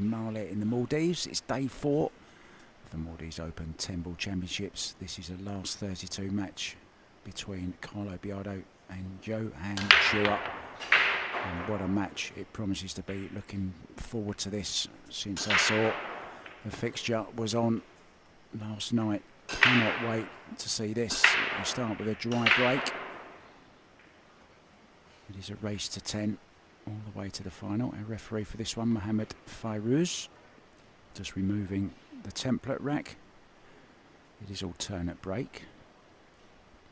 in Marlette in the Maldives. It's day 4 of the Maldives Open 10-ball championships. This is a last 32 match between Carlo Biado and Johann. And what a match it promises to be. Looking forward to this since I saw the fixture was on last night. Cannot wait to see this. We start with a dry break. It is a race to 10 all the way to the final. Our referee for this one, Mohammed Fairuz, just removing the template rack. It is alternate break.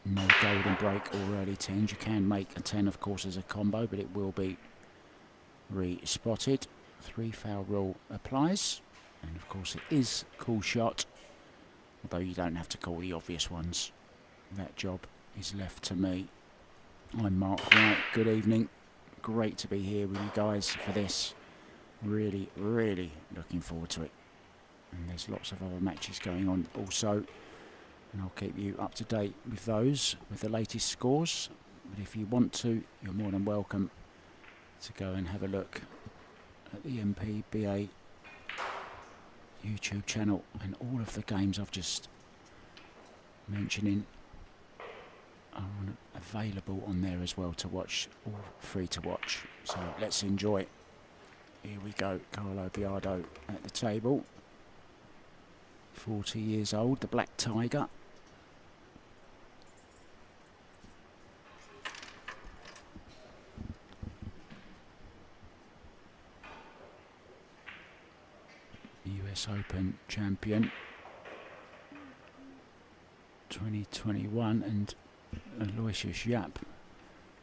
No golden break or early 10s. You can make a 10, of course, as a combo, but it will be re-spotted. 3 foul rule applies. And, of course, it is cool shot, although you don't have to call the obvious ones. That job is left to me. I'm Mark Wright. Good evening. Great to be here with you guys for this. Really, really looking forward to it. And there's lots of other matches going on also. And I'll keep you up to date with those, with the latest scores. But if you want to, you're more than welcome to go and have a look at the MPBA YouTube channel, and all of the games I've just mentioning are available on there as well to watch, all free to watch. So let's enjoy it. Here we go, Carlo Biado at the table. 40 years old, the Black Tiger. US Open champion 2021, and Aloysius Yap,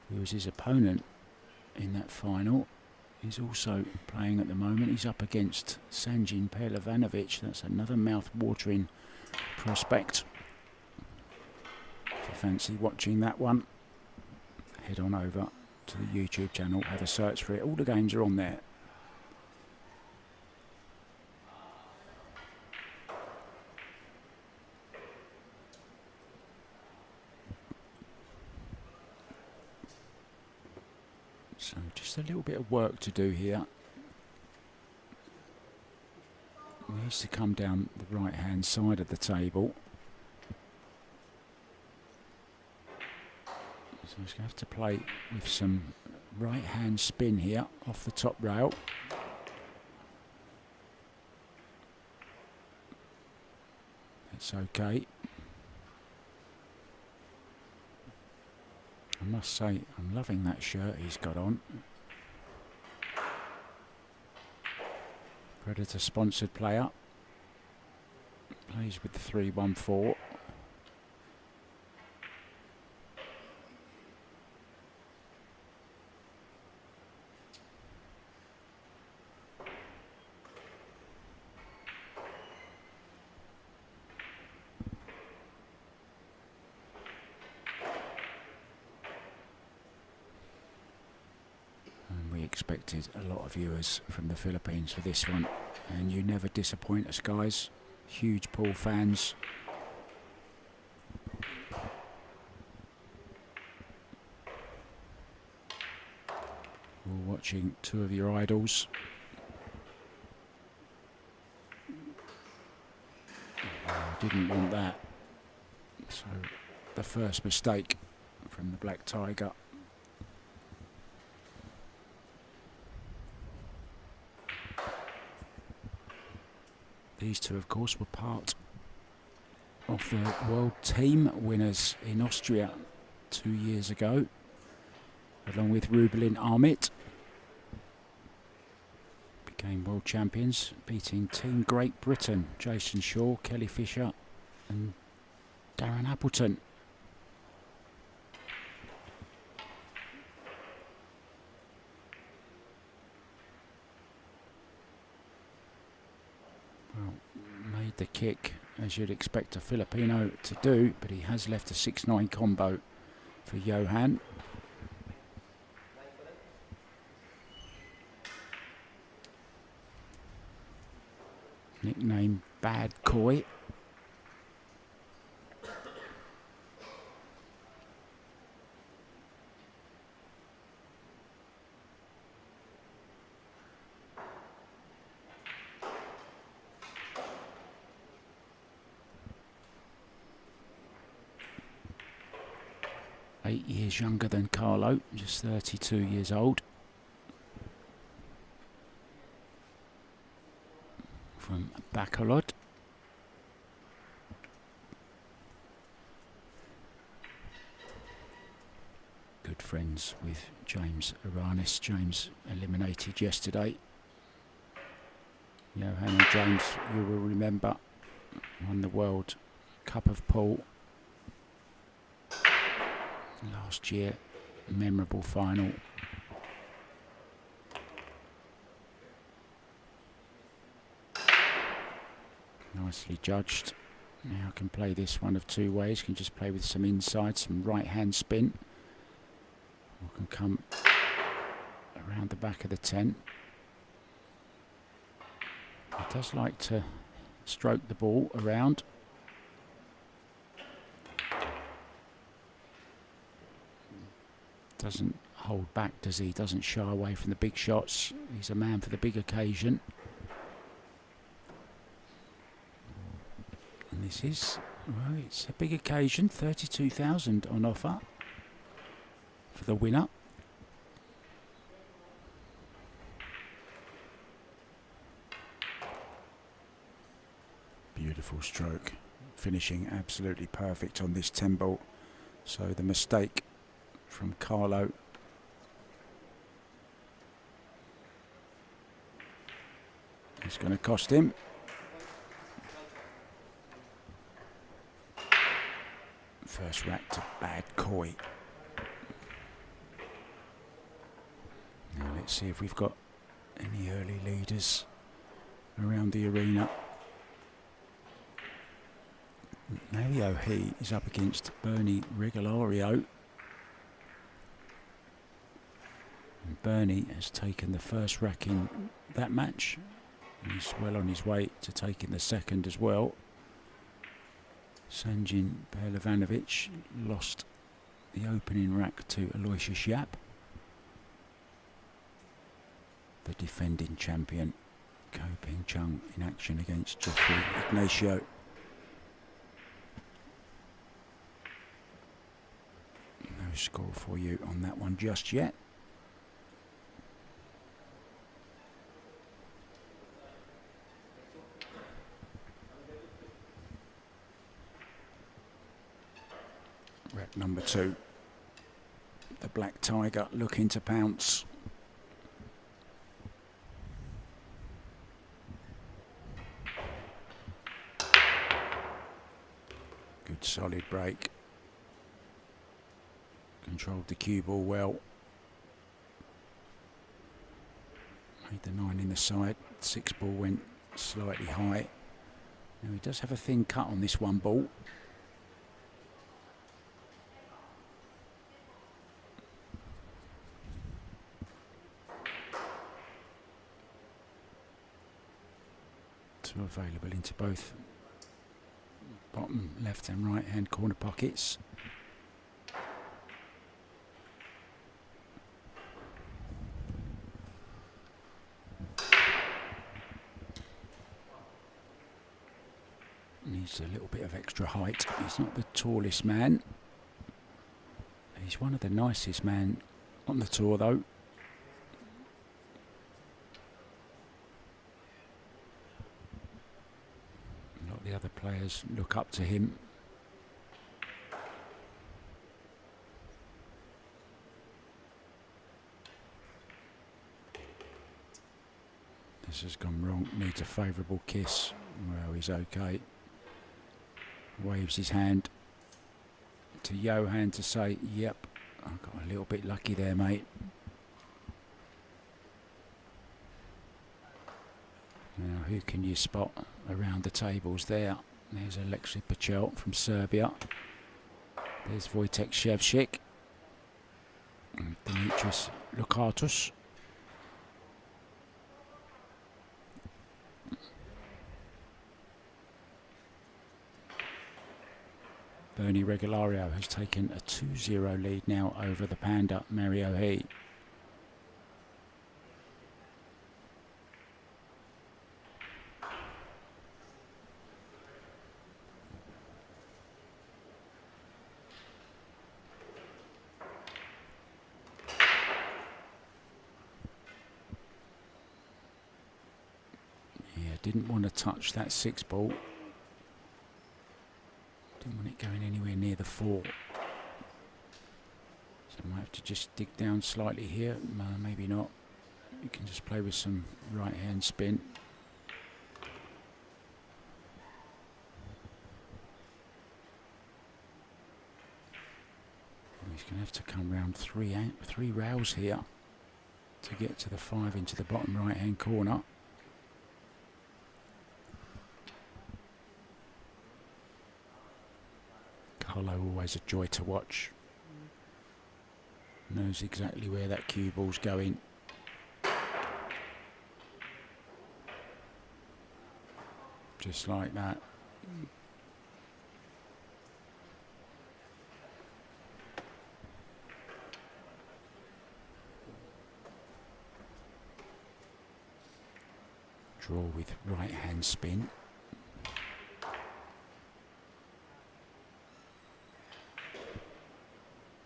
who was his opponent in that final, is also playing at the moment. He's up against Sanjin Perlevanovic. That's another mouth-watering prospect. If you fancy watching that one, head on over to the YouTube channel, have a search for it. All the games are on there. So just a little bit of work to do here. He needs to come down the right hand side of the table. So he's going to have to play with some right hand spin here off the top rail. That's okay. I must say, I'm loving that shirt he's got on. Predator sponsored player. Plays with the 3-1-4. Expected a lot of viewers from the Philippines for this one, and you never disappoint us, guys. Huge pool fans. We're watching 2 of your idols. Oh, didn't want that. So the first mistake from the Black Tiger. These 2, of course, were part of the World Team winners in Austria 2 years ago, along with Rubelin Armit. Became world champions, beating Team Great Britain, Jason Shaw, Kelly Fisher and Darren Appleton. The kick, as you'd expect a Filipino to do, but he has left a 6-9 combo for Johann. Nickname Bad Koi. 8 years younger than Carlo, just 32 years old. From Bacalod. Good friends with James Aranis. James eliminated yesterday. Johann and James, you will remember, won the World Cup of Pool last year. Memorable final. Nicely judged. Now I can play this one of two ways. Can just play with some inside, some right hand spin. Or can come around the back of the tent. He does like to stroke the ball around. Doesn't hold back, does he? Doesn't shy away from the big shots. He's a man for the big occasion. And this is, well, it's a big occasion. 32,000 on offer for the winner. Beautiful stroke, finishing absolutely perfect on this 10 ball. So the mistake from Carlo is going to cost him. First rack to bad koi. Now let's see if we've got any early leaders around the arena. Mario He is up against Bernie Regalario. And Bernie has taken the first rack in that match. And he's well on his way to taking the second as well. Sanjin Perlevanovic lost the opening rack to Aloysius Yap. The defending champion, Ko Ping Chung, in action against Geoffrey Ignacio. No score for you on that one just yet. Rack number 2. The Black Tiger looking to pounce. Good solid break. Controlled the cue ball well. Made the 9 in the side. 6 ball went slightly high. Now he does have a thin cut on this 1 ball. Two available into both bottom left and right hand corner pockets. Needs a little bit of extra height. He's not the tallest man. He's one of the nicest men on the tour though. A lot of the other players look up to him. This has gone wrong. Needs a favourable kiss. Well, he's okay. Waves his hand to Johann to say, yep, I got a little bit lucky there, mate. Now, who can you spot around the tables there? There's Alexei Pachel from Serbia. There's Wojtek Shevchik. And Dimitris Lukatus. Bernie Regalario has taken a 2-0 lead now over the Panda, Mario He. Didn't want to touch that 6 ball. Didn't want it going anywhere near the 4. So I might have to just dig down slightly here. Maybe not. You can just play with some right hand spin. He's going to have to come round three rails here to get to the 5 into the bottom right hand corner. Carlo, always a joy to watch. Knows exactly where that cue ball's going. Just like that. Draw with right hand spin.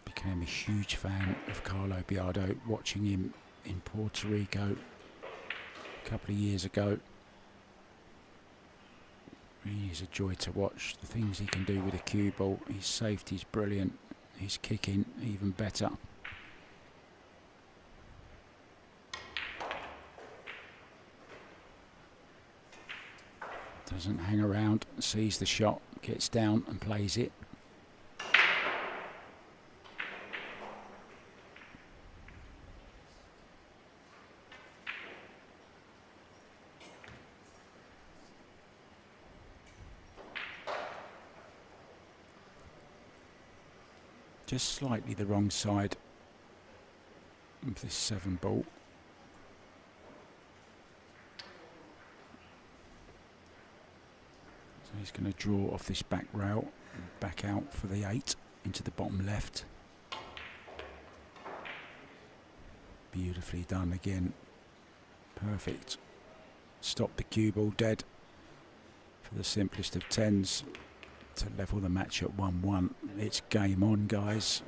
Became a huge fan of Carlo Biado, watching him in Puerto Rico a couple of years ago. Really is a joy to watch. The things he can do with a cue ball. His safety's brilliant. His kicking even better. Doesn't hang around, sees the shot, gets down and plays it. Just slightly the wrong side of this 7 ball. So he's going to draw off this back rail and back out for the 8 into the bottom left. Beautifully done again. Perfect. Stop the cue ball dead for the simplest of 10s. To level the match at 1-1. It's game on, guys.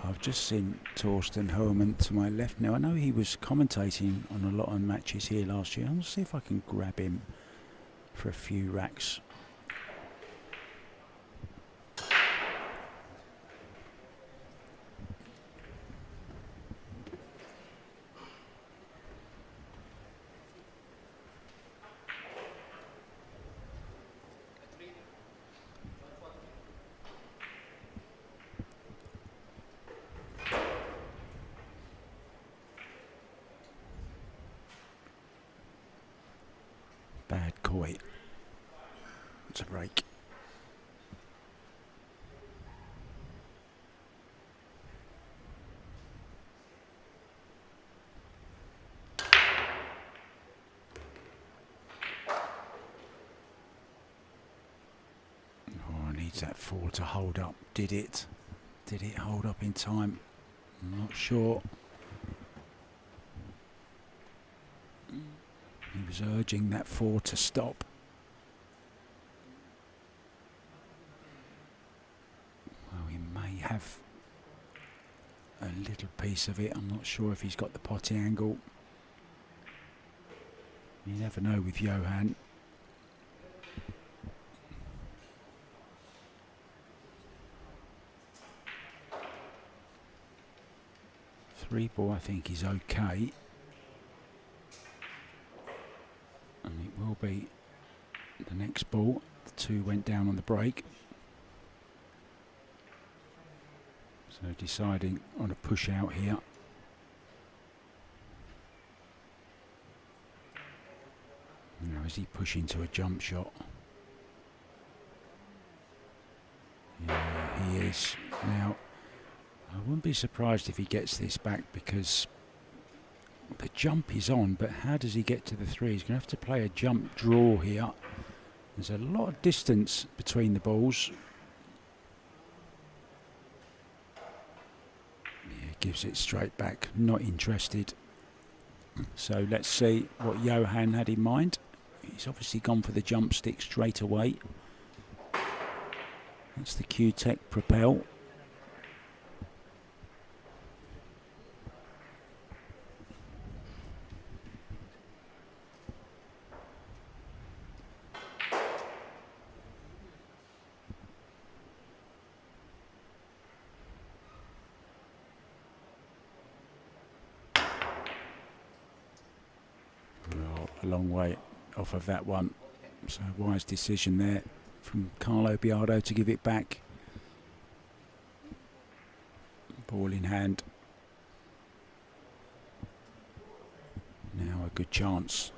I've just seen Torsten Hohmann to my left now. I know he was commentating on a lot of matches here last year. I'll see if I can grab him for a few racks. Bad koi. It's a break. Oh, needs that 4 to hold up. Did it? Did it hold up in time? I'm not sure. He was urging that 4 to stop. Well, he may have a little piece of it. I'm not sure if he's got the potty angle. You never know with Johann. Three ball, I think, is okay. And it will be the next ball. The 2 went down on the break. So deciding on a push out here. Now is he pushing to a jump shot? He is. Now, I wouldn't be surprised if he gets this back, because the jump is on, but how does he get to the three? He's going to have to play a jump draw here. There's a lot of distance between the balls. Yeah, gives it straight back, not interested. So let's see what Johann had in mind. He's obviously gone for the jump stick straight away. That's the Q-Tech Propel. A long way off of that one, so wise decision there from Carlo Biado to give it back. Ball in hand. Now a good chance.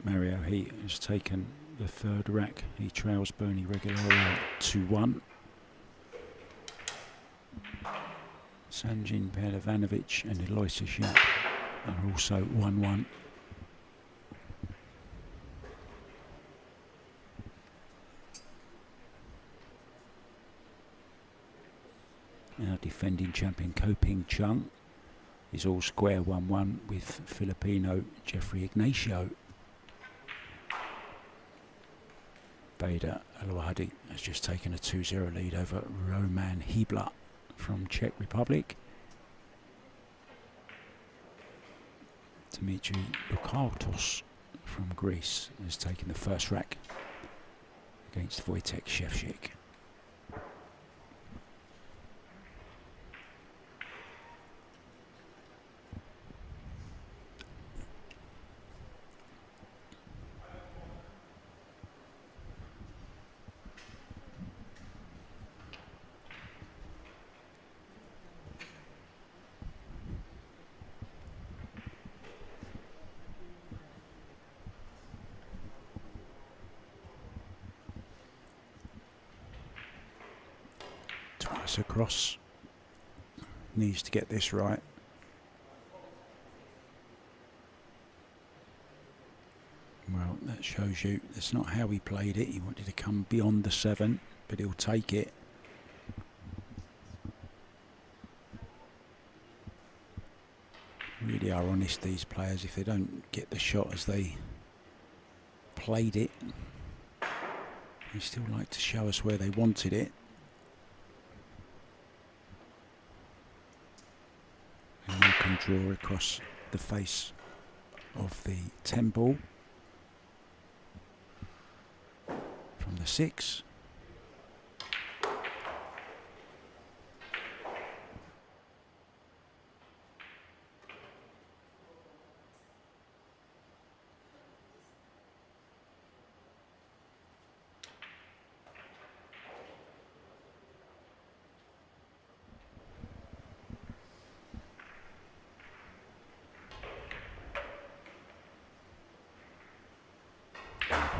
Mario Heat has taken the third rack. He trails Bernie Regularo 2-1. Sanjin Perlevanovic and Eloisa Schiap are also 1-1. Now defending champion Ko Ping Chung is all square 1-1 with Filipino Jeffrey Ignacio. Beda Alohadi has just taken a 2-0 lead over Roman Hibla from Czech Republic. Dimitri Lukautos from Greece has taken the first rack against Wojtek Szewczyk. Across, needs to get this right. Well, that shows you that's not how he played it. He wanted to come beyond the 7, but he'll take it. Really are honest, these players. If they don't get the shot as they played it, they still like to show us where they wanted it. And you can draw across the face of the 10 ball from the 6.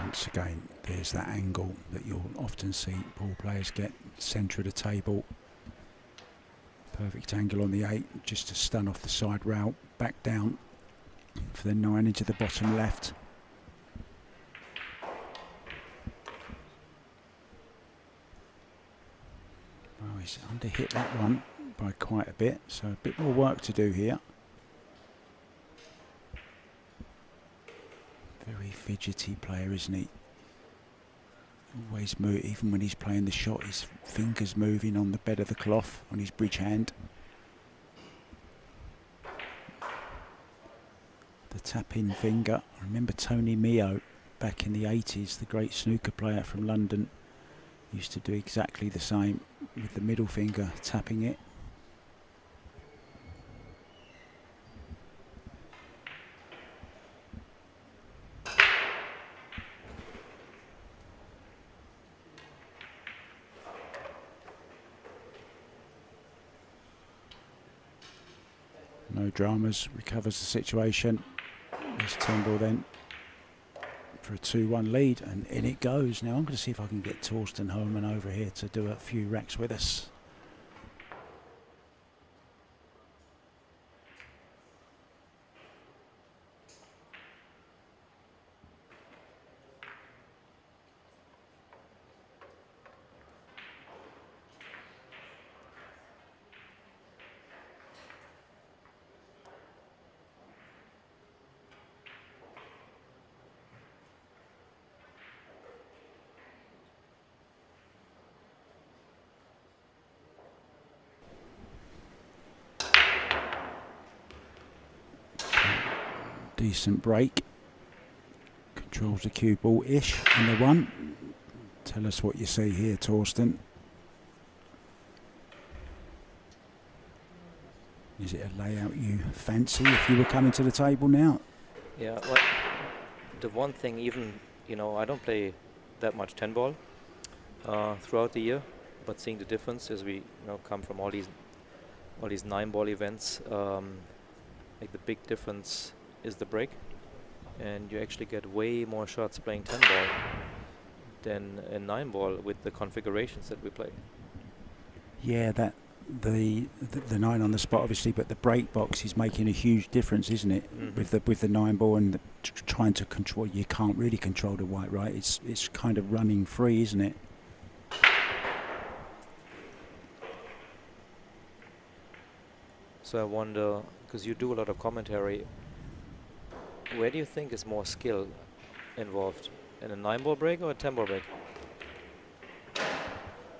Once again, there's that angle that you'll often see ball players get, centre of the table. Perfect angle on the 8, just to stun off the side rail, back down for the 9 into the bottom left. Oh, he's under hit that one by quite a bit, so a bit more work to do here. Very fidgety player, isn't he? Always move, even when he's playing the shot, his fingers moving on the bed of the cloth on his bridge hand. The tap-in finger. I remember Tony Mio back in the 80s, the great snooker player from London, used to do exactly the same with the middle finger, tapping it. No dramas, recovers the situation. There's 10 ball then for a 2-1 lead, and in it goes. Now I'm going to see if I can get Torsten Hohmann over here to do a few racks with us. Decent break. Controls the cue ball-ish in the one. Tell us what you see here, Torsten. Is it a layout you fancy if you were coming to the table now? Yeah, well, the one thing, even, you know, I don't play that much 10 ball throughout the year, but seeing the difference as we, you know, come from all these 9 ball events, like the big difference is the break, and you actually get way more shots playing 10 ball than a 9 ball with the configurations that we play. Yeah, that the 9 on the spot obviously, but the break box is making a huge difference, isn't it? Mm-hmm. With the 9 ball and trying to control. You can't really control the white, right? It's kind of running free, isn't it? So I wonder, because you do a lot of commentary, where do you think is more skill involved, in a 9 ball break or a 10 ball break?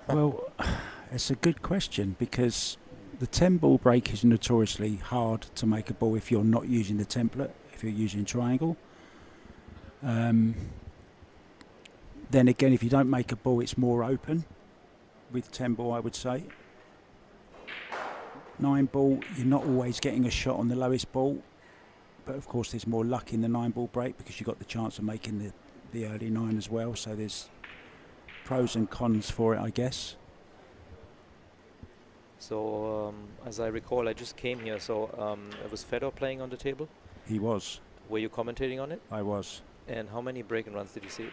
Well, it's a good question, because the 10 ball break is notoriously hard to make a ball if you're not using the template, if you're using triangle. Then again, if you don't make a ball, it's more open with 10 ball, I would say. 9 ball, you're not always getting a shot on the lowest ball, but of course there's more luck in the 9 ball break because you've got the chance of making the early 9 as well, so there's pros and cons for it, I guess. So as I recall, I just came here, so was Fedor playing on the table? He was. Were you commentating on it? I was. And how many break and runs did you see?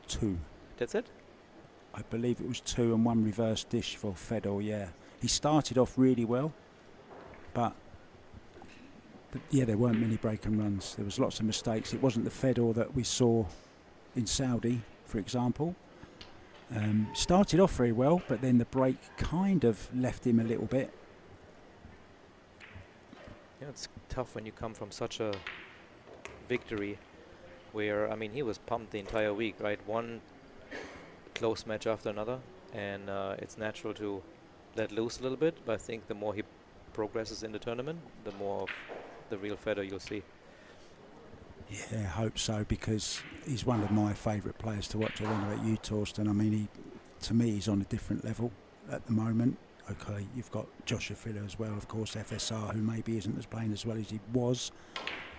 2. That's it? I believe it was 2 and 1 reverse dish for Fedor, yeah. He started off really well, but yeah, there weren't many break and runs. There was lots of mistakes. It wasn't the Fedor that we saw in Saudi, for example. Started off very well, but then the break kind of left him a little bit. Yeah, it's tough when you come from such a victory where, I mean, he was pumped the entire week, right? One close match after another, and it's natural to let loose a little bit, but I think the more he progresses in the tournament, the more of the real Fedor you'll see. Yeah, I hope so, because he's one of my favourite players to watch. I don't know about you, Torsten. I mean, to me, he's on a different level at the moment. Okay, you've got Joshua Filler as well, of course, FSR, who maybe isn't as playing as well as he was.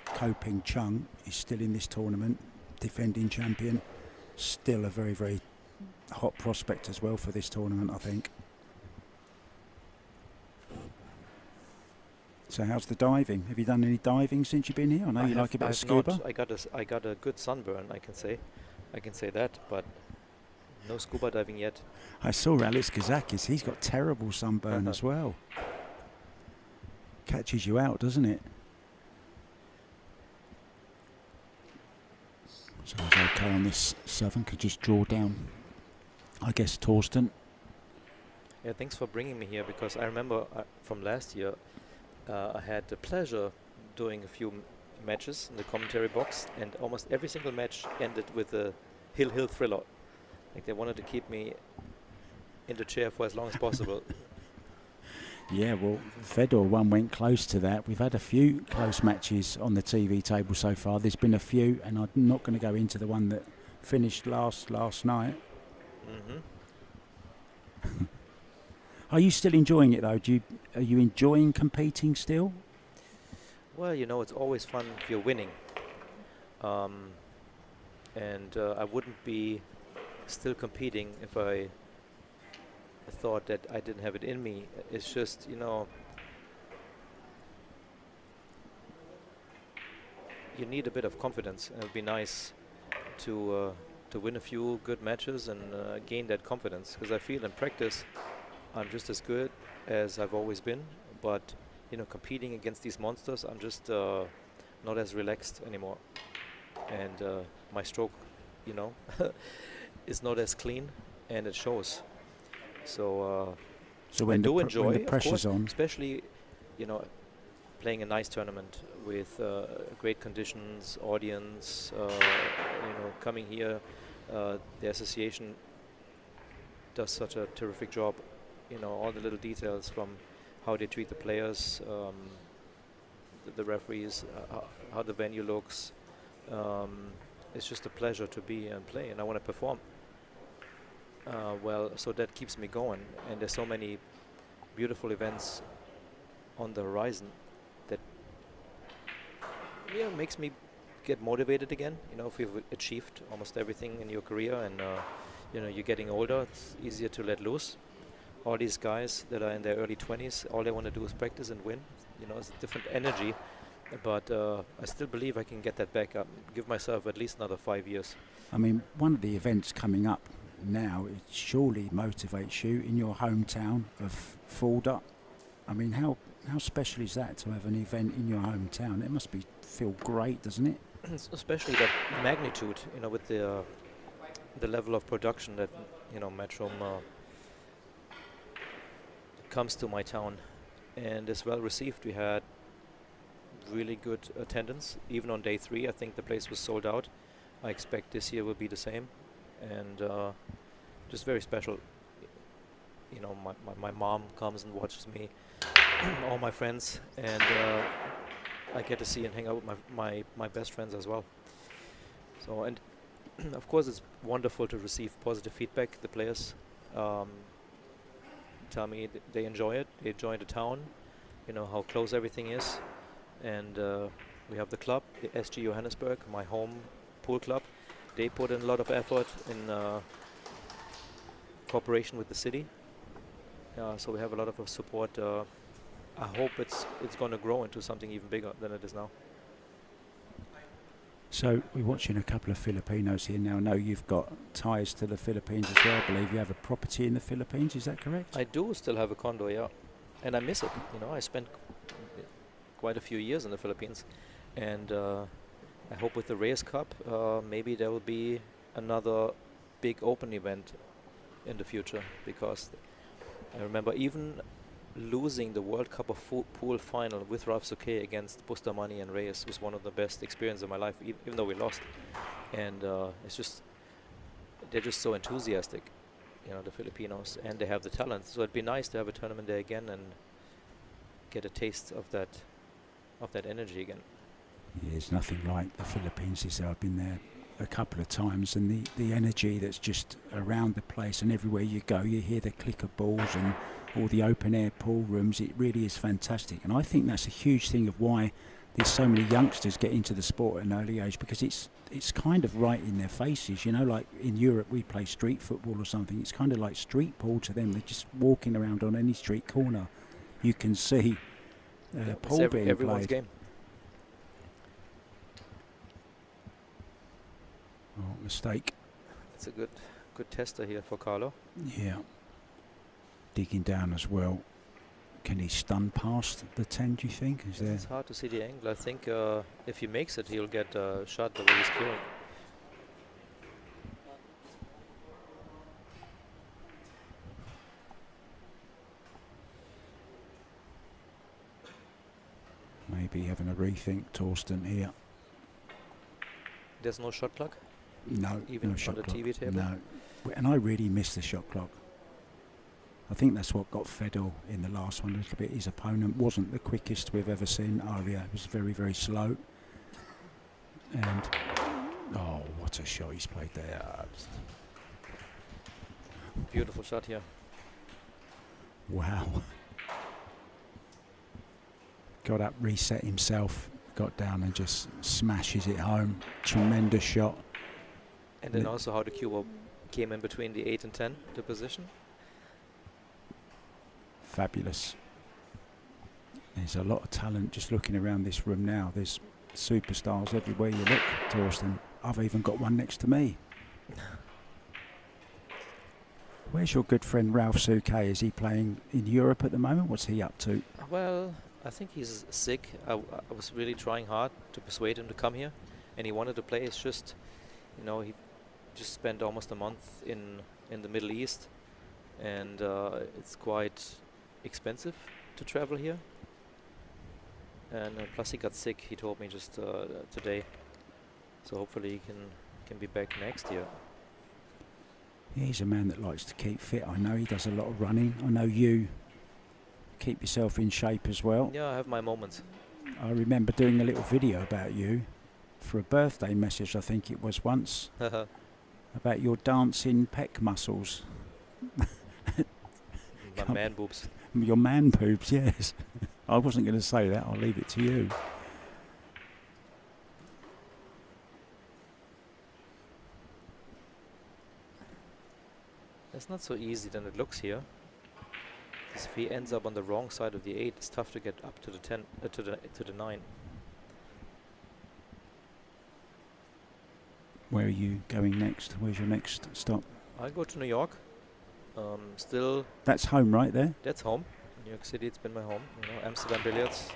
Ko Ping Chung is still in this tournament, defending champion. Still a very, very hot prospect as well for this tournament, I think. So how's the diving? Have you done any diving since you've been here? I know you like a bit of scuba. I got a good sunburn, I can say that, but no scuba diving yet. I saw Alex Kazakis. He's got terrible sunburn as well. Catches you out, doesn't it? So it's okay on this 7. Could just draw down, I guess, Torsten. Yeah, thanks for bringing me here, because I remember from last year, I had the pleasure doing a few matches in the commentary box, and almost every single match ended with a hill thriller. Like they wanted to keep me in the chair for as long as possible. Yeah, well, Fedor one went close to that. We've had a few close matches on the TV table so far. There's been a few, and I'm not going to go into the one that finished last night. Mm-hmm. Are you still enjoying it though? Are you enjoying competing still? Well, you know, it's always fun if you're winning. And I wouldn't be still competing if I thought that I didn't have it in me. It's just, you know, you need a bit of confidence, and it'd be nice to win a few good matches and gain that confidence. Because I feel in practice, I'm just as good as I've always been, but competing against these monsters, I'm just not as relaxed anymore, and my stroke, is not as clean, and it shows. So So I when do when enjoy, the of pressure's course, on, especially playing a nice tournament with great conditions, audience, coming here. The association does such a terrific job. All the little details from how they treat the players, the referees, how the venue looks. It's just a pleasure to be and play, and I want to perform well. So that keeps me going, and there's so many beautiful events on the horizon that makes me get motivated again. If you've achieved almost everything in your career, and you're getting older, it's easier to let loose. All these guys that are in their early 20s, all they want to do is practice and win. It's a different energy, but I still believe I can get that back up. Give myself at least another 5 years. I mean, one of the events coming up now, it surely motivates you in your hometown of Fulda. I mean, how special is that to have an event in your hometown? It must feel great, doesn't it? Especially that magnitude, with the level of production that Metrum comes to my town, and is well received. We had really good attendance, even on day 3. I think the place was sold out. I expect this year will be the same, and just very special. My mom comes and watches me, all my friends, and I get to see and hang out with my best friends as well. So, and of course it's wonderful to receive positive feedback. The players tell me they enjoy it. They enjoy the town, how close everything is. And we have the club, the SG Johannesburg, my home pool club. They put in a lot of effort in cooperation with the city. So we have a lot of support. I hope it's going to grow into something even bigger than it is now. So we're watching a couple of Filipinos here now. I know you've got ties to the Philippines as well. I believe you have a property in the Philippines. Is that correct? I do still have a condo, yeah. And I miss it. I spent quite a few years in the Philippines. And I hope with the Race Cup, maybe there will be another big open event in the future. Because I remember even losing the World Cup of pool final with Ralph Souquet against Bustamante and Reyes was one of the best experiences of my life, even though we lost. And they're just so enthusiastic, the Filipinos, and they have the talent. So it'd be nice to have a tournament there again and get a taste of that energy again. Yeah, there's nothing like the Philippines. I've been there a couple of times, and the energy that's just around the place, and everywhere you go you hear the click of balls and all the open air pool rooms. It really is fantastic, and I think that's a huge thing of why there's so many youngsters get into the sport at an early age, because it's kind of right in their faces. Like in Europe we play street football or something. It's kind of like street pool to them. They're just walking around on any street corner. You can see pool being everyone's played. Game. Oh, mistake. It's a good tester here for Carlo. Yeah. Digging down as well. Can he stun past the 10, do you think? It's hard to see the angle. I think if he makes it, he'll get a shot the way he's killing. Maybe having a rethink, Torsten here. There's no shot clock? No, even no shot on the clock. TV table? No. And I really miss the shot clock. I think that's what got Fedor in the last one a little bit. His opponent wasn't the quickest we've ever seen. Aria was very, very slow. And, oh, what a shot he's played there. Yeah, just beautiful shot here. Wow. Got up, reset himself, got down and just smashes it home. Tremendous shot. And then also how the Cuba came in between the 8 and 10, the position. Fabulous. There's a lot of talent just looking around this room now. There's superstars everywhere you look, Torsten. I've even got one next to me. Where's your good friend Ralph Souquet? Is he playing in Europe at the moment? What's he up to? Well, I think he's sick. I was really trying hard to persuade him to come here, and he wanted to play. It's just, he just spent almost a month in the Middle East, and it's quite expensive to travel here. And plus he got sick. He told me just today, so hopefully he can be back next year. He's a man that likes to keep fit. I know he does a lot of running. I know you keep yourself in shape as well. Yeah, I have my moments. I remember doing a little video about you for a birthday message, I think it was once, about your dancing pec muscles. My man boobs. Your man boobs, yes. I wasn't going to say that. I'll leave it to you. It's not so easy than it looks here. Because if he ends up on the wrong side of the 8, it's tough to get up to the 10, to the 9. Where are you going next? Where's your next stop? I go to New York. Still. That's home, right there. That's home. New York City. It's been my home. Amsterdam billiards.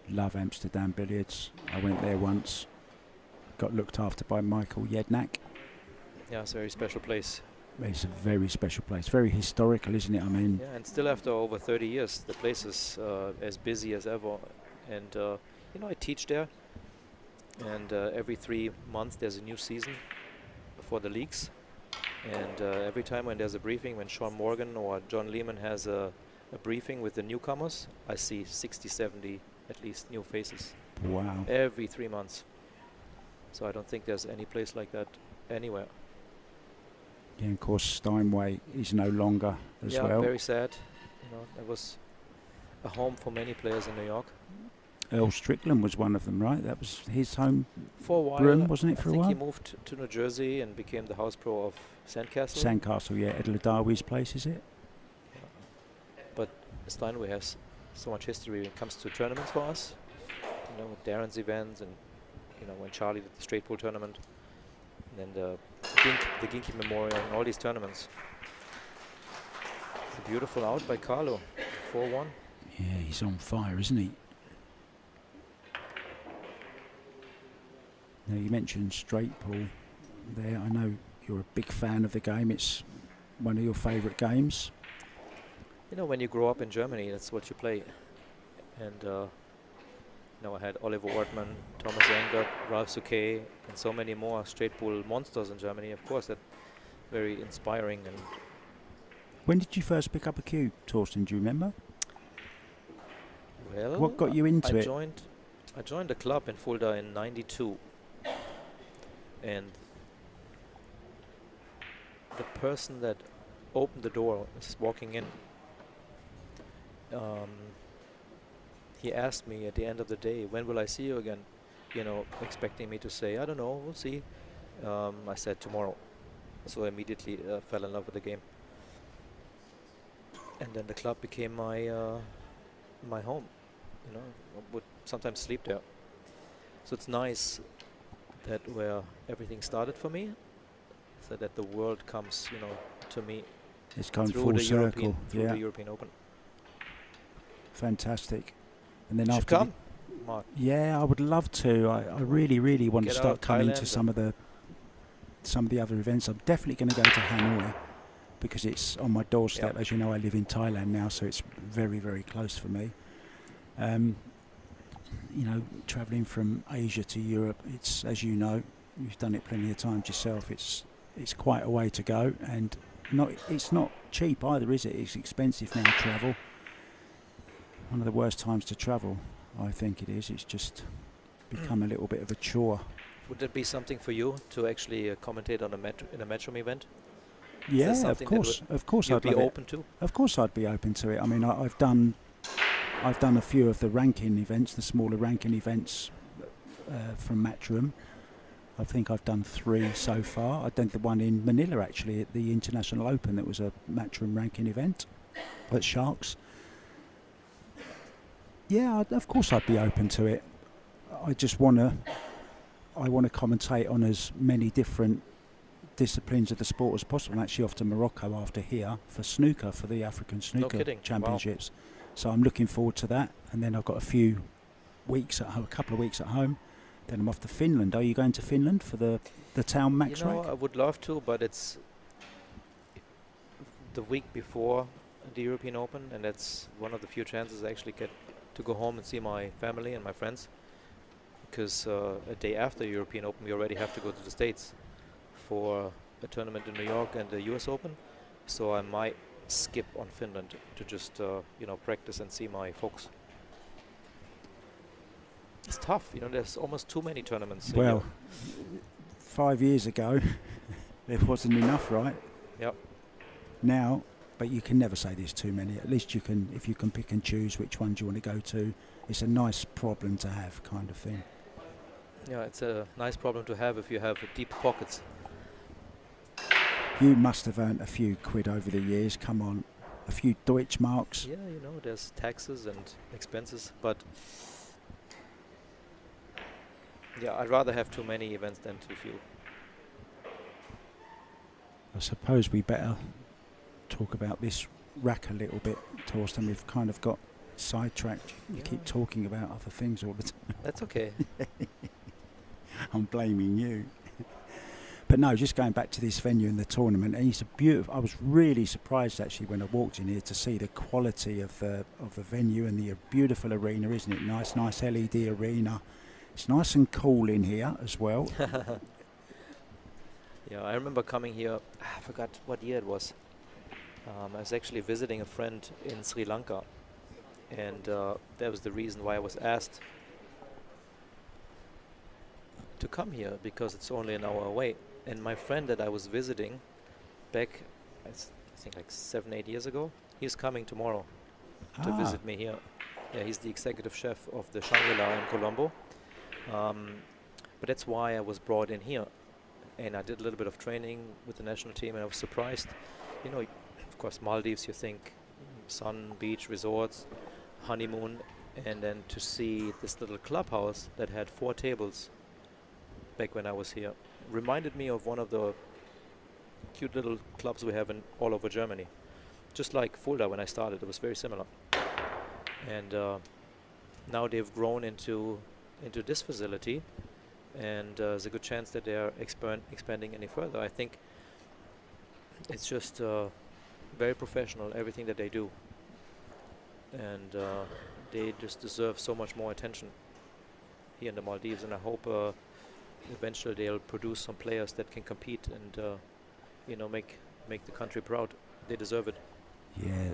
Love Amsterdam billiards. I went there once. Got looked after by Michael Jednak. Yeah, it's a very special place. It's a very special place. Very historical, isn't it? I mean. Yeah, and still after over 30 years, the place is as busy as ever. And I teach there. And every 3 months there's a new season for the leagues. And every time when there's a briefing, when Sean Morgan or John Lehman has a briefing with the newcomers, I see 60, 70 at least new faces. Wow. Every 3 months. So I don't think there's any place like that anywhere. Yeah, and of course Steinway is no longer as well. Yeah, very sad. It was a home for many players in New York. Earl Strickland was one of them, right? That was his home for a while, room, wasn't it, for a while? I think he moved to New Jersey and became the house pro of Sandcastle. Sandcastle, yeah. Ed Ladawi's place, is it? Yeah. But Steinway has so much history when it comes to tournaments for us. With Darren's events and, when Charlie did the straight pool tournament. And then the Ginky Memorial and all these tournaments. It's a beautiful out by Carlo, 4-1. Yeah, he's on fire, isn't he? Now, you mentioned straight pool there. I know you're a big fan of the game. It's one of your favourite games. When you grow up in Germany, that's what you play. And, I had Oliver Ortmann, Thomas Engert, Ralph Souquet, and so many more straight pool monsters in Germany. Of course, that's very inspiring. And when did you first pick up a cue, Torsten? Do you remember? Well, what got you into it? I joined a club in Fulda in '92, and the person that opened the door was walking in. He asked me at the end of the day, when will I see you again? Expecting me to say, I don't know, we'll see. I said tomorrow. So I immediately fell in love with the game. And then the club became my home. I would sometimes sleep there. So it's nice that where everything started for me, so that the world comes, to me. It's come through full the circle. Through the European Open. Fantastic. And then you after come, Mark. Yeah, I would love to. I really, really want to start coming to some of the other events. I'm definitely going to go to Hanoi because it's on my doorstep. As you know, I live in Thailand now, so it's very, very close for me. Travelling from Asia to Europe, it's, as you know, you've done it plenty of times yourself. It's quite a way to go, and it's not cheap either, is it? It's expensive now to travel. One of the worst times to travel, I think it is. It's just become a little bit of a chore. Would that be something for you to actually commentate on in a Metrum event? Yeah, of course. Of course, I'd be open to. Of course, I'd be open to it. I mean, I've done a few of the ranking events, the smaller ranking events from Matchroom. I think I've done 3 so far. I did the one in Manila actually at the International Open. That was a Matchroom ranking event at Sharks. Yeah, of course I'd be open to it. I just want to commentate on as many different disciplines of the sport as possible. I'm actually off to Morocco after here for snooker, for the African Snooker Championships. Wow. So I'm looking forward to that. And then I've got a few weeks at home, a couple of weeks at home. Then I'm off to Finland. Are you going to Finland for the Town Max Rack? I would love to, but it's the week before the European Open, and that's one of the few chances I actually get to go home and see my family and my friends. Because a day after the European Open, we already have to go to the States for a tournament in New York and the US Open. So I might skip on Finland to just practice and see my folks. It's tough, there's almost too many tournaments. Well, 5 years ago, there wasn't enough, right? Yep. Now, but you can never say there's too many. At least you can, if you can pick and choose which ones you want to go to. It's a nice problem to have, kind of thing. Yeah, it's a nice problem to have if you have deep pockets. You must have earned a few quid over the years. Come on, a few Deutschmarks. Yeah, there's taxes and expenses, but yeah, I'd rather have too many events than too few. I suppose we better talk about this rack a little bit, Torsten. We've kind of got sidetracked. You keep talking about other things all the time. That's okay. I'm blaming you. But no, just going back to this venue and the tournament, and it's a beautiful. I was really surprised actually when I walked in here to see the quality of the venue and the beautiful arena, isn't it? Nice LED arena. It's nice and cool in here as well. Yeah, I remember coming here. I forgot what year it was. I was actually visiting a friend in Sri Lanka, and that was the reason why I was asked to come here, because it's only an hour away. And my friend that I was visiting back, I think like 7-8 years ago, he's coming tomorrow to visit me here. Yeah, he's the executive chef of the Shangri-La in Colombo. But that's why I was brought in here. And I did a little bit of training with the national team, and I was surprised. Of course, Maldives, you think sun, beach, resorts, honeymoon, and then to see this little clubhouse that had 4 tables back when I was here reminded me of one of the cute little clubs we have in all over Germany. Just like Fulda when I started, it was very similar. And now they've grown into this facility, and there's a good chance that they are expanding any further. I think it's just very professional, everything that they do, and they just deserve so much more attention here in the Maldives. And I hope eventually they'll produce some players that can compete and make the country proud. They deserve it. Yeah,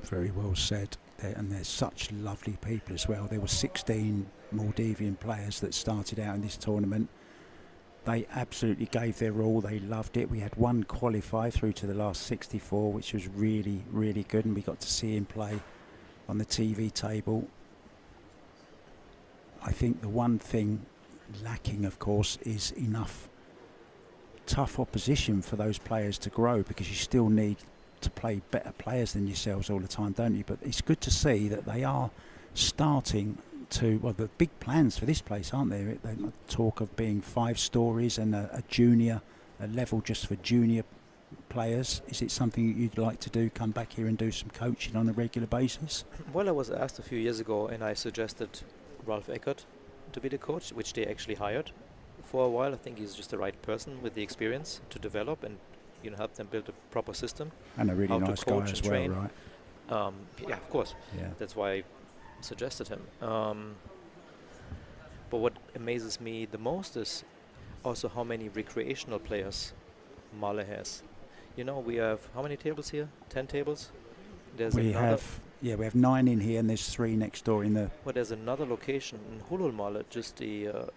very well said. And they're such lovely people as well. There were 16 Maldivian players that started out in this tournament. They absolutely gave their all. They loved it. We had one qualify through to the last 64, which was really, really good, and we got to see him play on the TV table. I think the one thing lacking, of course, is enough tough opposition for those players to grow, because you still need to play better players than yourselves all the time, don't you? But it's good to see that they are starting to, well, the big plans for this place, aren't there? They talk of being 5 stories and a level just for junior players. Is it something that you'd like to do, come back here and do some coaching on a regular basis? Well, I was asked a few years ago, and I suggested Ralph Eckert to be the coach, which they actually hired for a while. I think he's just the right person with the experience to develop and help them build a proper system. And a really nice guy as well, train. Right? Yeah, of course. Yeah. That's why I suggested him. But what amazes me the most is also how many recreational players Male has. We have how many tables here? 10 tables? We have 9 in here, and there's 3 next door in the... Well, there's another location in Hululmale, just the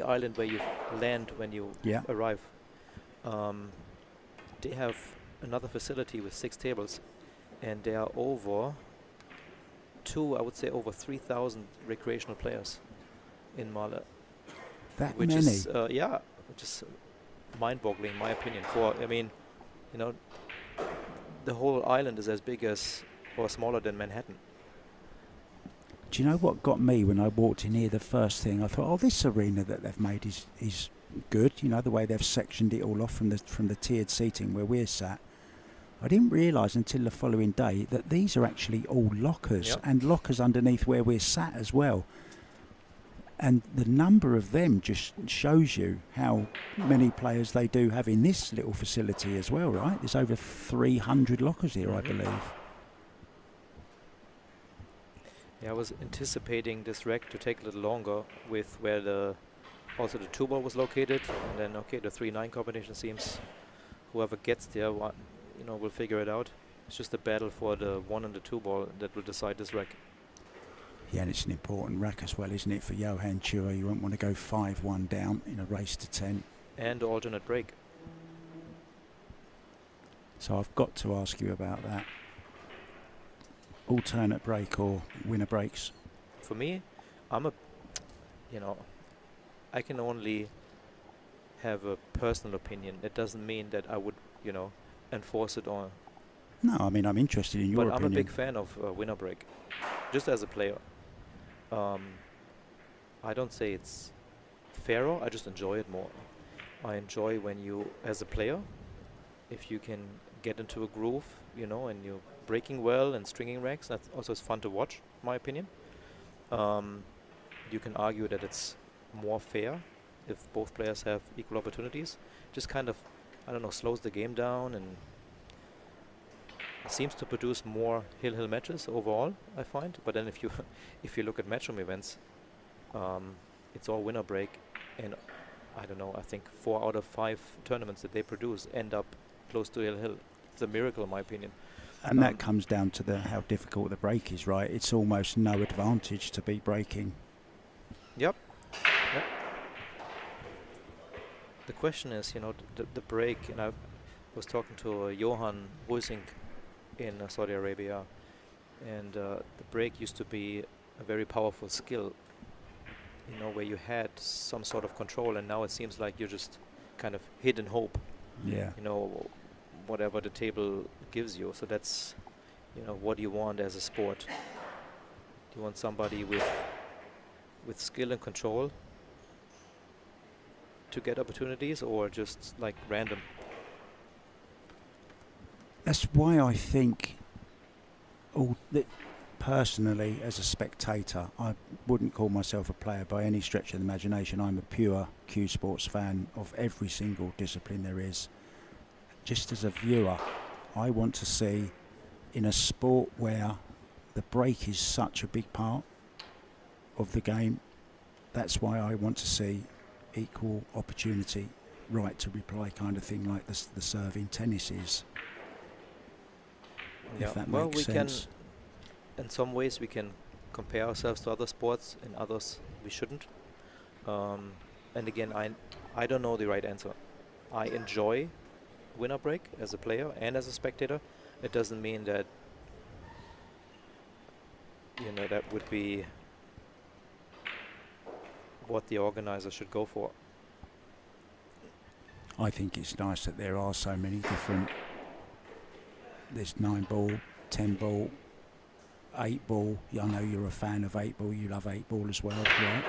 island where you land when you arrive. They have another facility with 6 tables, and there are over 3,000 recreational players in Male. That which many? Is, just mind-boggling, in my opinion. The whole island is as big as or smaller than Manhattan. Do you know what got me when I walked in here? The first thing I thought, oh, this arena that they've made is good. You know, the way they've sectioned it all off from the tiered seating where we're sat. I didn't realise until the following day that these are actually all lockers, Yep. and lockers underneath where we're sat as well. And the number of them just shows you how many players they do have in this little facility as well, right? There's over 300 lockers here, I believe. Yeah, I was anticipating this rack to take a little longer with where the 2-ball was located, and then the 3-9 combination seems whoever gets there, will figure it out. It's just a battle for the 1 and the 2-ball that will decide this rack. Yeah, and it's an important rack as well, isn't it, for Johann? You won't want to go 5-1 down in a race to 10. And the alternate break. So I've got to ask you about that. Alternate break or winner breaks? For me, I can only have a personal opinion. It doesn't mean that I would, enforce it on. No, I mean, I'm interested in your opinion. But I'm a big fan of winner break, just as a player. I don't say it's fairer, I just enjoy it more. I enjoy when you, as a player, if you can get into a groove, and you're breaking well and stringing racks, that also is fun to watch, in my opinion. You can argue that it's more fair if both players have equal opportunities. Just kind of, slows the game down, and it seems to produce more hill matches overall, I find. But then if you look at matchroom events, it's all winner break, and I think 4 out of 5 tournaments that they produce end up close to hill. It's a miracle, in my opinion. And that comes down to how difficult the break is, right? It's almost no advantage to beat breaking. Yep. The question is, the break, and I was talking to Johann in Saudi Arabia, and the break used to be a very powerful skill, where you had some sort of control, and now it seems like you're just kind of hit and hope. Yeah. Whatever the table gives you. So that's, what do you want as a sport? Do you want somebody with skill and control to get opportunities, or just like random? That's why I think, personally, as a spectator, I wouldn't call myself a player by any stretch of the imagination. I'm a pure Q Sports fan of every single discipline there is. Just as a viewer, I want to see, in a sport where the break is such a big part of the game, that's why I want to see equal opportunity, right to reply kind of thing, like the serving tennis is. Yeah. If that well, makes we sense. can, in some ways, we can compare ourselves to other sports, in others we shouldn't. And again, I don't know the right answer. I enjoy winner break as a player and as a spectator. It doesn't mean that that would be what the organizer should go for. I think it's nice that there are so many different. There's 9-ball, 10-ball, 8-ball. I know you're a fan of 8-ball. You love 8-ball as well, right?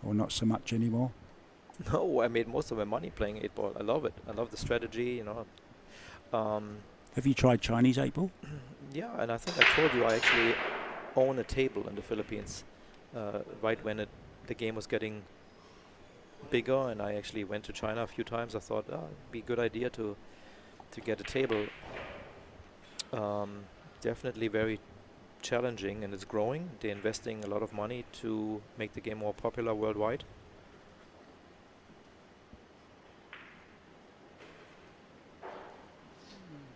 Or not so much anymore? No, I made most of my money playing 8-ball. I love it. I love the strategy, Have you tried Chinese 8-ball? Yeah, and I think I told you I actually own a table in the Philippines right when the game was getting bigger, and I actually went to China a few times. I thought it'd be a good idea to get a table. Definitely very challenging, and it's growing. They're investing a lot of money to make the game more popular worldwide.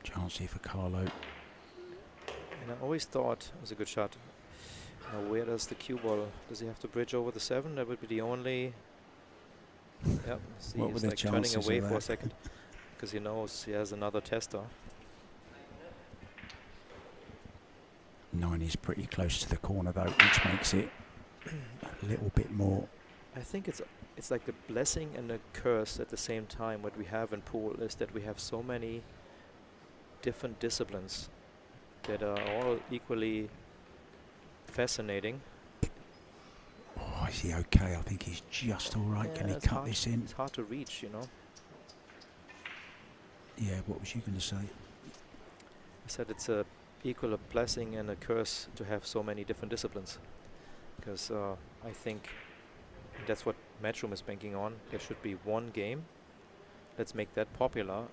Chance here for Carlo. And I always thought it was a good shot. Where does the cue ball? Does he have to bridge over the 7? That would be the only. Yep. See, What were he's the like turning chances away of for a that? second because he knows he has another tester. 9 is pretty close to the corner though, which makes it a little bit more. I think it's like the blessing and the curse at the same time. What we have in pool is that we have so many different disciplines that are all equally fascinating. Oh, is he okay? I think he's just all right. Can he It's cut hard, this in? it's hard to reach, you know. Yeah, what was you going to say? I said it's a equal a blessing and a curse to have so many different disciplines, because I think that's what Matchroom is banking on. There should be one game. Let's make that popular,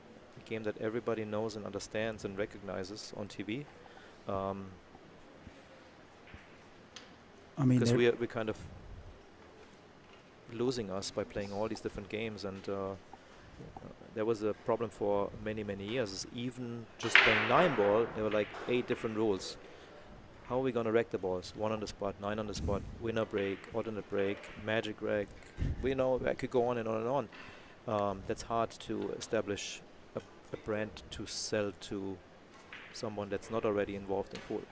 a game that everybody knows and understands and recognizes on TV. I mean, Because we're kind of losing us by playing all these different games, and there was a problem for many years. Is even just playing 9-ball, there were like 8 different rules. How are we gonna rack the balls? 1 on the spot, 9 on the spot, winner break, alternate break, magic rack. We know I could go on and on and on. That's hard to establish a brand to sell to someone that's not already involved in pool.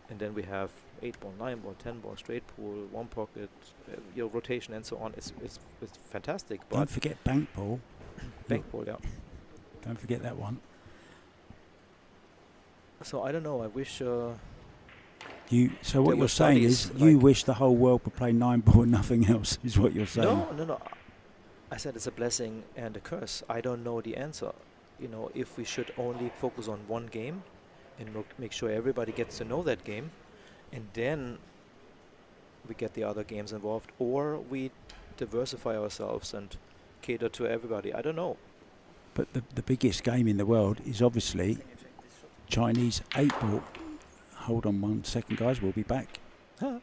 And then we have 8-ball, 9-ball, 10-ball, straight pool, one pocket, rotation, and so on. It's fantastic. But don't forget bank ball. Bank ball, yeah. Don't forget that one. So I don't know. I wish. So what there you're were saying is studies you like wish the whole world would play 9-ball and nothing else. Is what you're saying? No. I said it's a blessing and a curse. I don't know the answer. You know, if we should only focus on one game and make sure everybody gets to know that game, and then we get the other games involved, or we diversify ourselves and cater to everybody. I don't know. But the biggest game in the world is obviously Chinese 8-ball. Hold on 1 second, guys. We'll be back. Huh.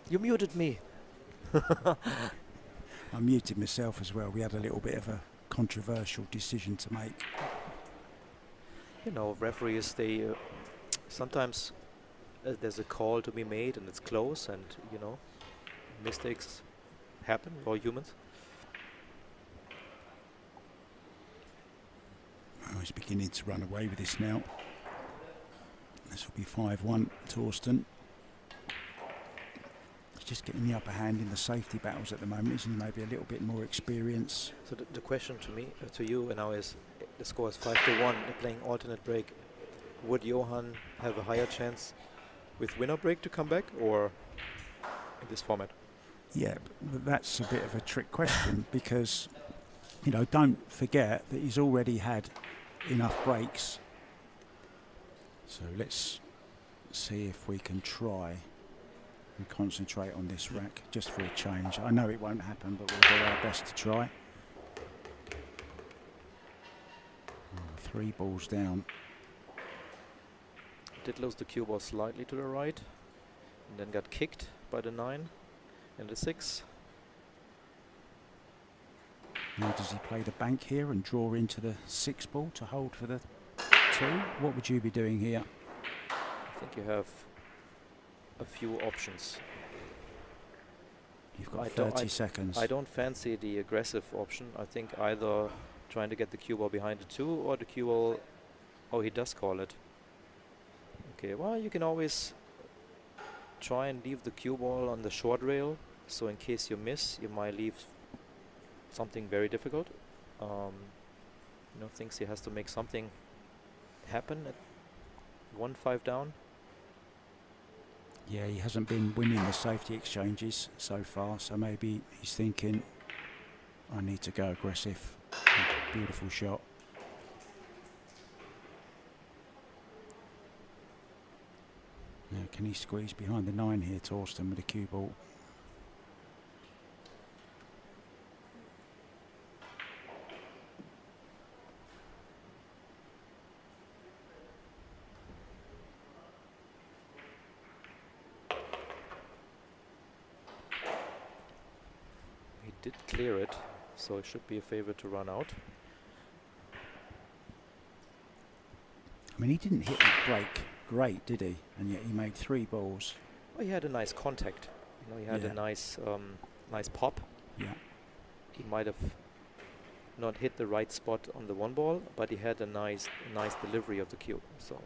You muted me. I muted myself as well. We had a little bit of a controversial decision to make. You know, referees, they sometimes there's a call to be made and it's close, and you know, mistakes happen for humans. Oh, he's beginning to run away with this now. This will be 5-1, Torsten. He's just getting the upper hand in the safety battles at the moment, isn't he? Maybe a little bit more experience. So the question to me, to you now is, the score is 5-1. They're playing alternate break. Would Johann have a higher chance with winner break to come back, or in this format? Yeah, but that's a bit of a trick question because, you know, don't forget that he's already had enough breaks. So let's see if we can try and concentrate on this rack just for a change. I know it won't happen, but we'll do our best to try. 3 balls down. Did lose the cue ball slightly to the right, and then got kicked by the 9 and the 6. Now does he play the bank here and draw into the 6 ball to hold for the 2? What would you be doing here? I think you have a few options. You've got 30 seconds. I don't fancy the aggressive option. I think either trying to get the cue ball behind the 2 or the cue ball. Oh, he does call it. Okay, well, you can always try and leave the cue ball on the short rail, so in case you miss, you might leave something very difficult. You know, thinks he has to make something happen at 1-5 down. Yeah, he hasn't been winning the safety exchanges so far, so maybe he's thinking, I need to go aggressive. Beautiful shot. Now, can he squeeze behind the 9 here, Torsten, with a cue ball? did clear it, so it should be a favorite to run out. I mean, he didn't hit the break great, did he? And yet he made 3 balls. Well, he had a nice contact. You know, he had a nice pop. Yeah. He might have not hit the right spot on the 1 ball, but he had a nice delivery of the cue. So.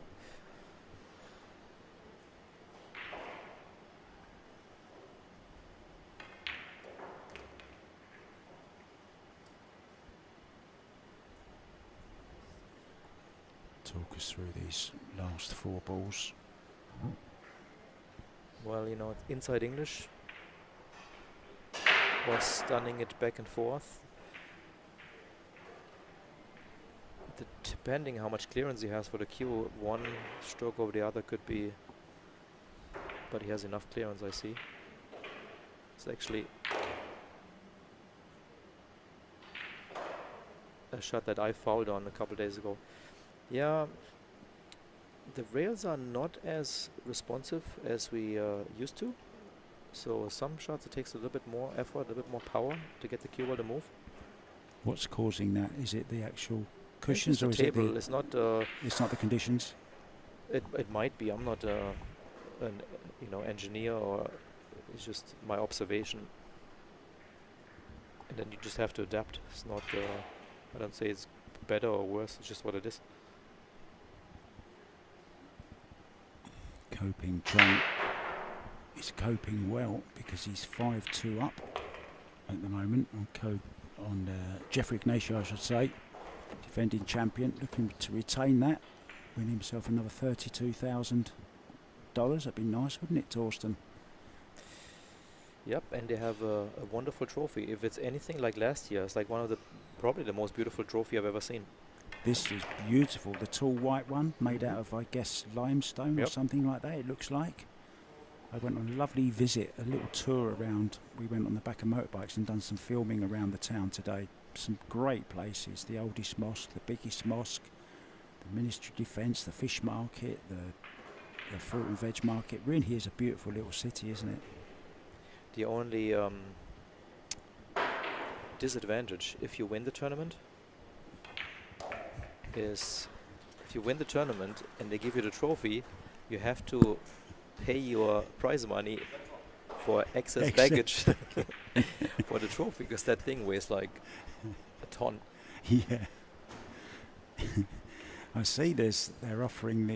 Talk us through these last 4 balls. Well, you know, inside English was stunning it back and forth. Depending how much clearance he has for the cue, 1 stroke over the other could be, but he has enough clearance, I see. It's actually a shot that I fouled on a couple days ago. Yeah, the rails are not as responsive as we used to. So some shots it takes a little bit more effort, a little bit more power to get the cue ball to move. What's causing that? Is it the actual cushions, or is it the? It's not. It's not the conditions. It might be. I'm not an engineer, or it's just my observation. And then you just have to adapt. It's not. I don't say it's better or worse. It's just what it is. John is coping well because he's 5-2 up at the moment on Jeffrey Ignacio, I should say, defending champion, looking to retain that, win himself another $32,000. That'd be nice, wouldn't it, Torsten? Yep, and they have a wonderful trophy. If it's anything like last year, it's like probably the most beautiful trophy I've ever seen. This is beautiful, the tall white one, made out of, I guess, limestone or something like that, it looks like. I went on a lovely visit, a little tour around. We went on the back of motorbikes and done some filming around the town today. Some great places, the oldest mosque, the biggest mosque, the Ministry of Defence, the fish market, the fruit and veg market. Really is a beautiful little city, isn't it? The only disadvantage, if you win the tournament, is if you win the tournament and they give you the trophy, you have to pay your prize money for excess baggage for the trophy, because that thing weighs like a ton. Yeah. I see they're offering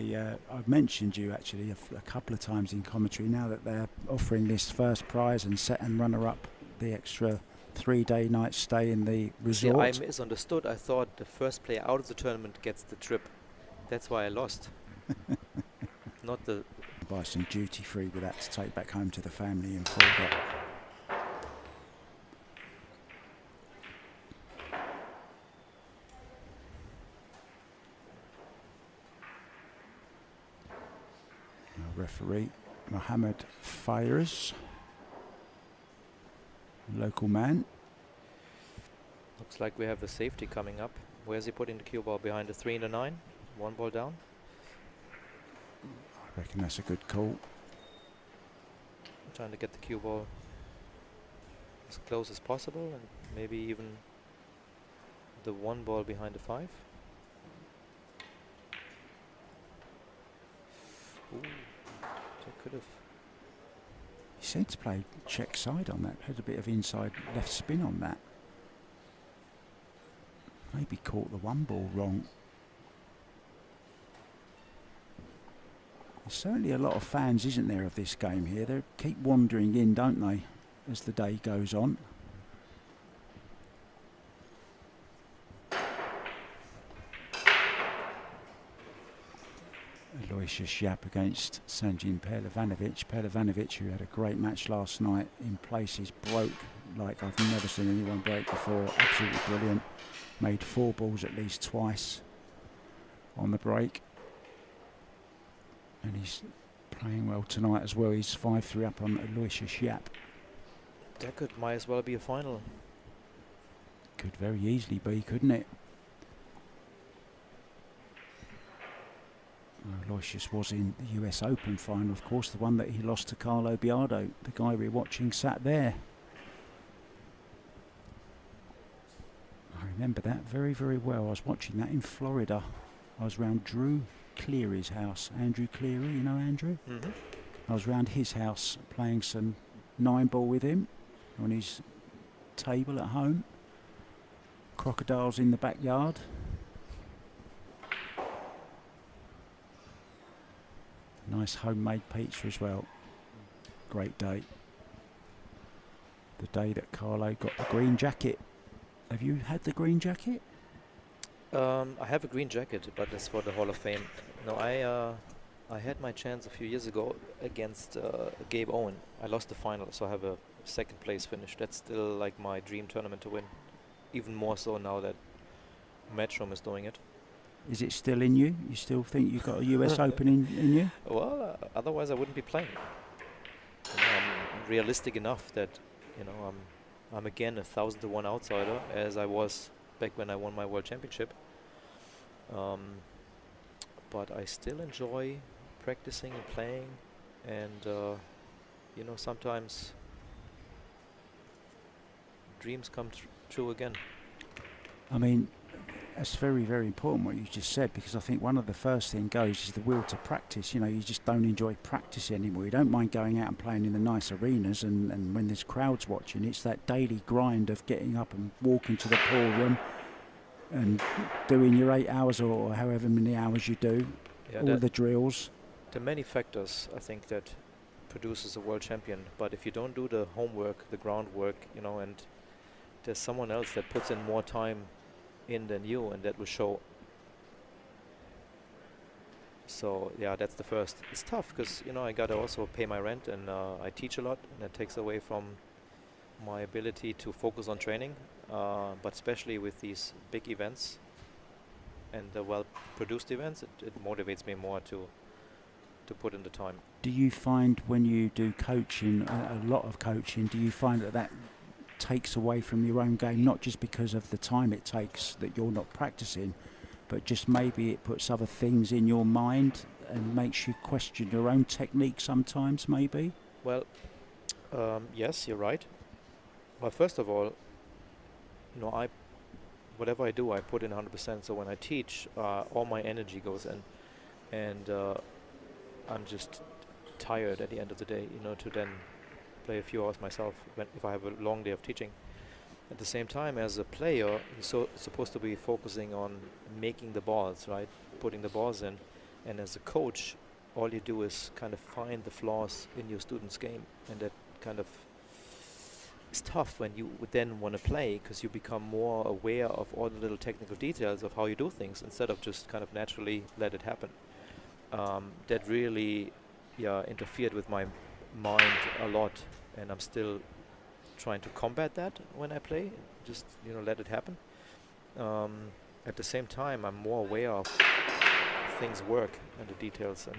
I've mentioned you actually a couple of times in commentary now that they're offering this first prize and set and runner up the extra 3-day night stay in the resort. See, I misunderstood. I thought the first player out of the tournament gets the trip. That's why I lost. Not the... Buy some duty free with that to take back home to the family in full. Referee Mohammed Fires, local man. Looks like we have a safety coming up. Where's he putting the cue ball? Behind the 3 and the 9? 1 ball down? I reckon that's a good call. I'm trying to get the cue ball as close as possible, and maybe even the 1 ball behind the 5. Ooh, that could have... He seemed to play check side on that, had a bit of inside left spin on that. Maybe caught the 1 ball wrong. There's certainly a lot of fans, isn't there, of this game here. They keep wandering in, don't they, as the day goes on. Aloysius Yap against Sanjin Perlevanovic. Perlevanovic, who had a great match last night in places, broke like I've never seen anyone break before. Absolutely brilliant. Made 4 balls at least twice on the break. And he's playing well tonight as well. He's 5-3 up on Aloysius Yap. That might as well be a final. Could very easily be, couldn't it? Aloysius was in the US Open final, of course, the one that he lost to Carlo Biado. The guy we're watching sat there. remember that very, very well. I was watching that in Florida. I was round Drew Cleary's house. Andrew Cleary, you know Andrew? Mm-hmm. I was round his house playing some 9-ball with him on his table at home. Crocodiles in the backyard. Nice homemade pizza as well. Great day. The day that Carlo got the green jacket. Have you had the green jacket? I have a green jacket, but it's for the Hall of Fame. No, I had my chance a few years ago against Gabe Owen. I lost the final, so I have a second place finish. That's still like my dream tournament to win. Even more so now that Matchroom is doing it. Is it still in you? You still think you've got a US Open in you? Well, otherwise I wouldn't be playing. I'm realistic enough that I'm again a 1,000 to 1 outsider, as I was back when I won my World Championship. But I still enjoy practicing and playing, and sometimes dreams come true again. I mean, that's very, very important what you just said, because I think one of the first thing goes is the will to practice. You just don't enjoy practicing anymore. You don't mind going out and playing in the nice arenas, and when there's crowds watching, it's that daily grind of getting up and walking to the pool room and doing your 8 hours or however many hours you do, all the drills. There are many factors, I think, that produces a world champion, but if you don't do the homework, the groundwork, and there's someone else that puts in more time in than you, and that will show. So yeah, that's the first. It's tough because I gotta also pay my rent, and I teach a lot, and that takes away from my ability to focus on training, but especially with these big events and the well-produced events, it motivates me more to put in the time. Do you find when you do coaching, a lot of coaching, do you find that takes away from your own game, not just because of the time it takes that you're not practicing, but just maybe it puts other things in your mind and makes you question your own technique sometimes, maybe? Well, yes, you're right. Well, first of all, whatever I do, I put in 100%. So when I teach, all my energy goes in, and I'm just tired at the end of the day, to then play a few hours myself if I have a long day of teaching. At the same time, as a player, you're supposed to be focusing on making the balls, right? Putting the balls in. And as a coach, all you do is kind of find the flaws in your student's game. And that kind of is tough when you would then want to play, because you become more aware of all the little technical details of how you do things instead of just kind of naturally let it happen. That really interfered with my mind a lot, and I'm still trying to combat that when I play, just let it happen. At the same time, I'm more aware of things work and the details, and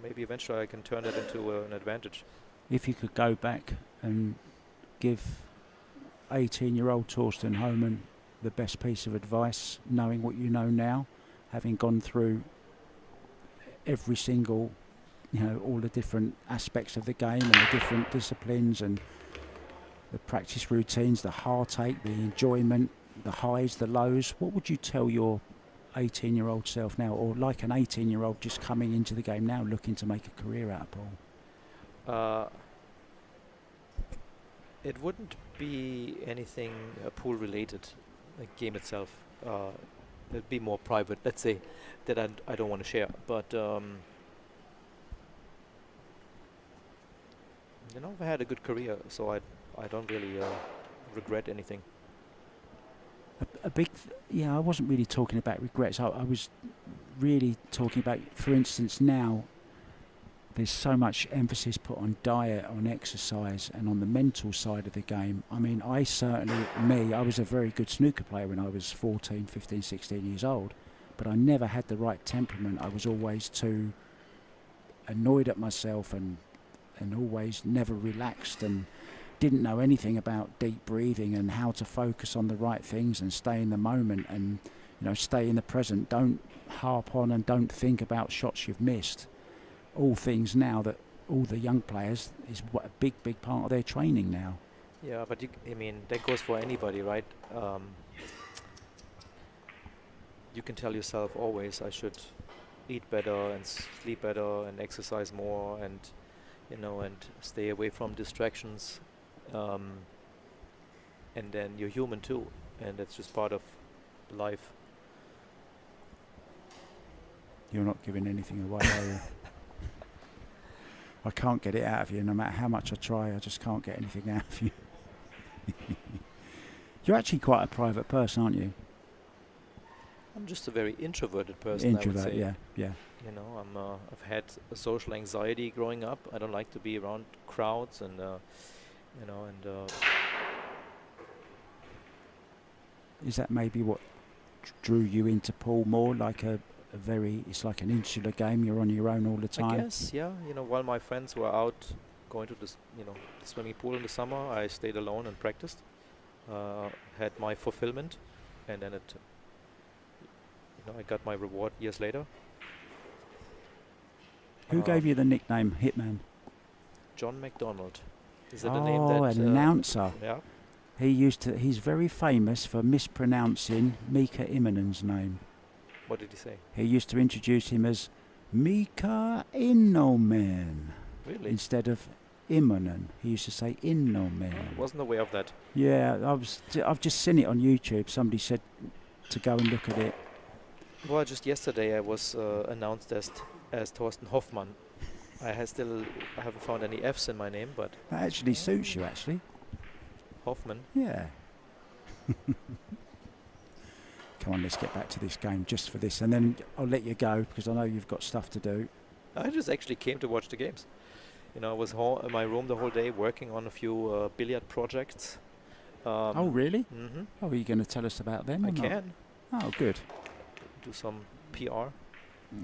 maybe eventually I can turn that into an advantage. If you could go back and give 18-year-old Torsten Hohmann the best piece of advice, knowing what you know now, having gone through every single all the different aspects of the game and the different disciplines and the practice routines, the heartache, the enjoyment, the highs, the lows, what would you tell your 18-year-old self now, or like an 18-year-old just coming into the game now looking to make a career out of pool? It wouldn't be anything pool related, like game itself. It'd be more private, let's say, that I don't want to share, but I had a good career, so I don't really regret anything. I wasn't really talking about regrets. I was really talking about, for instance, now there's so much emphasis put on diet, on exercise, and on the mental side of the game. I mean, I was a very good snooker player when I was 14, 15, 16 years old, but I never had the right temperament. I was always too annoyed at myself and always never relaxed, and didn't know anything about deep breathing and how to focus on the right things and stay in the moment and stay in the present. Don't harp on and don't think about shots you've missed. All things now that all the young players is a big part of their training now. Yeah, but that goes for anybody, right? you can tell yourself always, I should eat better and sleep better and exercise more, and and stay away from distractions. And then you're human too, and that's just part of life. You're not giving anything away, are you? I can't get it out of you. No matter how much I try, I just can't get anything out of you. You're actually quite a private person, aren't you? I'm just a very introverted person. Introvert, I would say. yeah. I've had a social anxiety growing up. I don't like to be around crowds, and Is that maybe what drew you into pool more? Like it's like an insular game. You're on your own all the time. I guess, yeah. While my friends were out going to the swimming pool in the summer, I stayed alone and practiced. Had my fulfillment, and then I got my reward years later. Who gave you the nickname Hitman? John McDonald. Is that the name that? Oh, an announcer. Yeah. He's very famous for mispronouncing Mika Iminen's name. What did he say? He used to introduce him as Mika Innomen. Really? Instead of Immonen. He used to say Innomen. I wasn't aware of that. Yeah, I've just seen it on YouTube. Somebody said to go and look at it. Well, just yesterday I was announced as Torsten Hohmann. I haven't found any F's in my name, but That actually suits you, actually. Hoffman. Yeah. Come on, let's get back to this game just for this, and then I'll let you go because I know you've got stuff to do. I just actually came to watch the games. I was in my room the whole day working on a few billiard projects. Oh, really? Mm-hmm. Oh, are you going to tell us about them? I or not? can Oh, good. do some PR.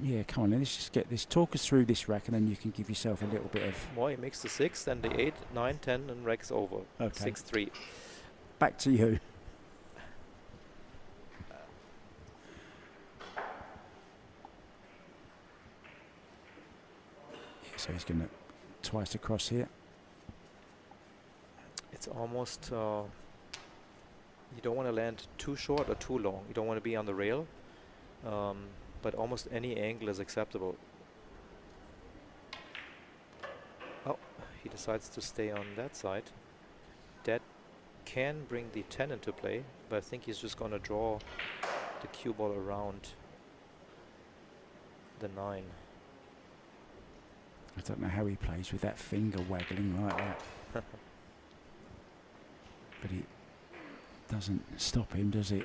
Yeah, come on, let's just get this. Talk us through this rack, and then you can give yourself a little bit of. Well, he makes the 6, then the 8, 9, 10, and rack's over. Okay. 6-3. Back to you. So he's going to twice across here. It's almost, you don't want to land too short or too long. You don't want to be on the rail, but almost any angle is acceptable. Oh, he decides to stay on that side. That can bring the 10 into play, but I think he's just going to draw the cue ball around the 9. I don't know how he plays with that finger waggling like that. But it doesn't stop him, does it?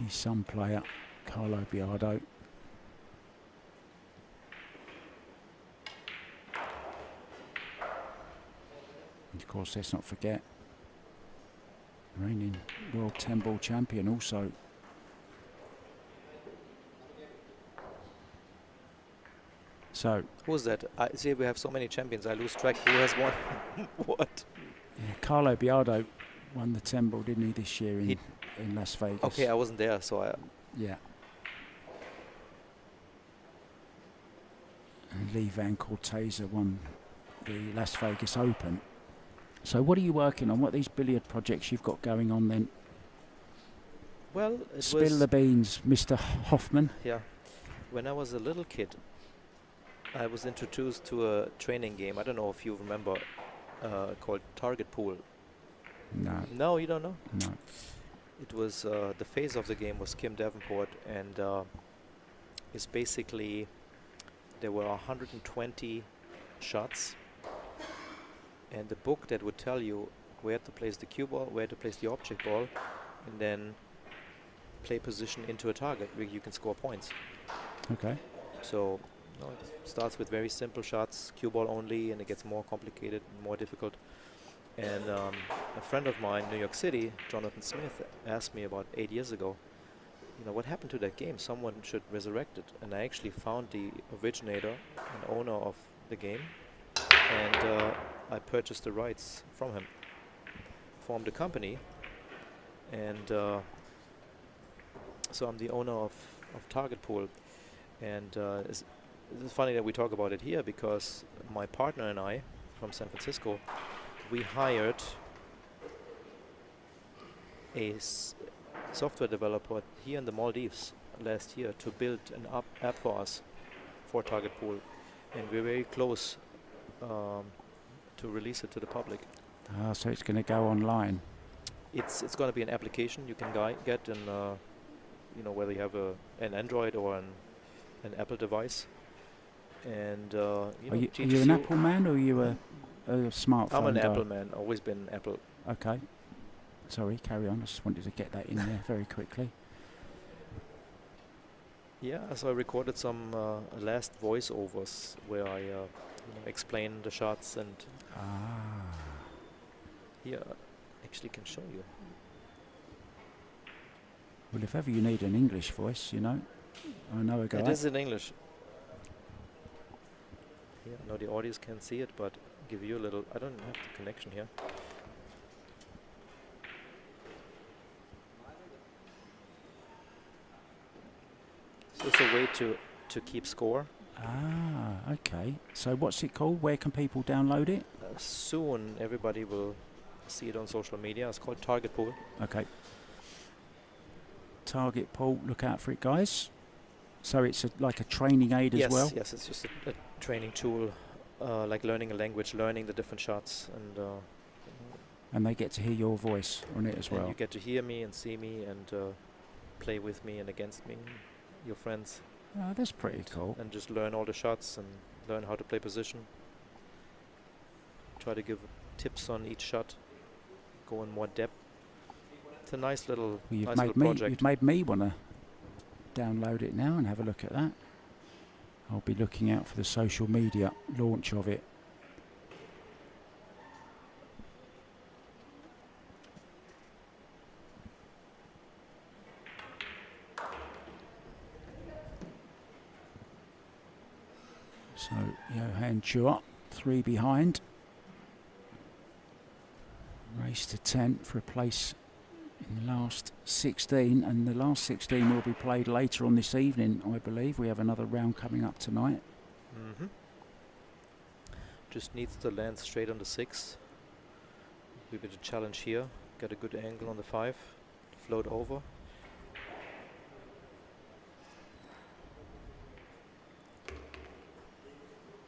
He's some player, Carlo Biado. And of course, let's not forget, reigning world 10-ball champion also. So, who's that? I see we have so many champions, I lose track. Who has won what? yeah, Carlo Biado won the 10-ball, didn't he, this year in Las Vegas? Okay, I wasn't there, so I... Yeah. And Lee Van Corteza won the Las Vegas Open. So what are you working on? What are these billiard projects you've got going on then? Well, it Spill was... the beans, Mr. Hoffman. Yeah. When I was a little kid, I was introduced to a training game. I don't know if you remember, called Target Pool. No. No, you don't know? No. It was, the face of the game was Kim Davenport, and it's basically, there were 120 shots, and the book that would tell you where to place the cue ball, where to place the object ball, and then play position into a target where you can score points. Okay. So it starts with very simple shots, cue ball only, and it gets more complicated and more difficult. And a friend of mine in New York City, Jonathan Smith, asked me about 8 years ago, what happened to that game? Someone should resurrect it. And I actually found the originator and owner of the game, and I purchased the rights from him, formed a company, and so I'm the owner of Target Pool. And it's funny that we talk about it here, because my partner and I from San Francisco, we hired a software developer here in the Maldives last year to build an app for us for Target Pool, and we're very close to release it to the public. So it's going to go online. It's going to be an application you can get in, whether you have an Android or an Apple device. And Are you an Apple man or are you a smartphone I'm an guy? Apple man. Always been Apple. Okay. Sorry, carry on. I just wanted to get that in there very quickly. Yeah, so I recorded some last voiceovers where I explain the shots, and here I actually can show you. Well, if ever you need an English voice, I know a guy. It is in English. Yeah, no, the audience can't see it, but give you a little. I don't have the connection here. So it's a way to keep score. Okay. So what's it called? Where can people download it? Soon everybody will see it on social media. It's called Target Pool. Okay. Target Pool. Look out for it, guys. So it's like a training aid as well? Yes, it's just a training tool, like learning a language, learning the different shots. And they get to hear your voice on it as well? You get to hear me and see me and play with me and against me, your friends. Oh, that's pretty cool. And just learn all the shots and learn how to play position. Try to give tips on each shot, go in more depth. It's a nice little, project. You've made me want to download it now and have a look at that. I'll be looking out for the social media launch of it. So Johann, 3 behind. Race to 10 for a place in the last 16, and the last 16 will be played later on this evening, I believe. We have another round coming up tonight. Just needs to land straight on the 6. A bit of challenge here. Get a good angle on the 5. Float over.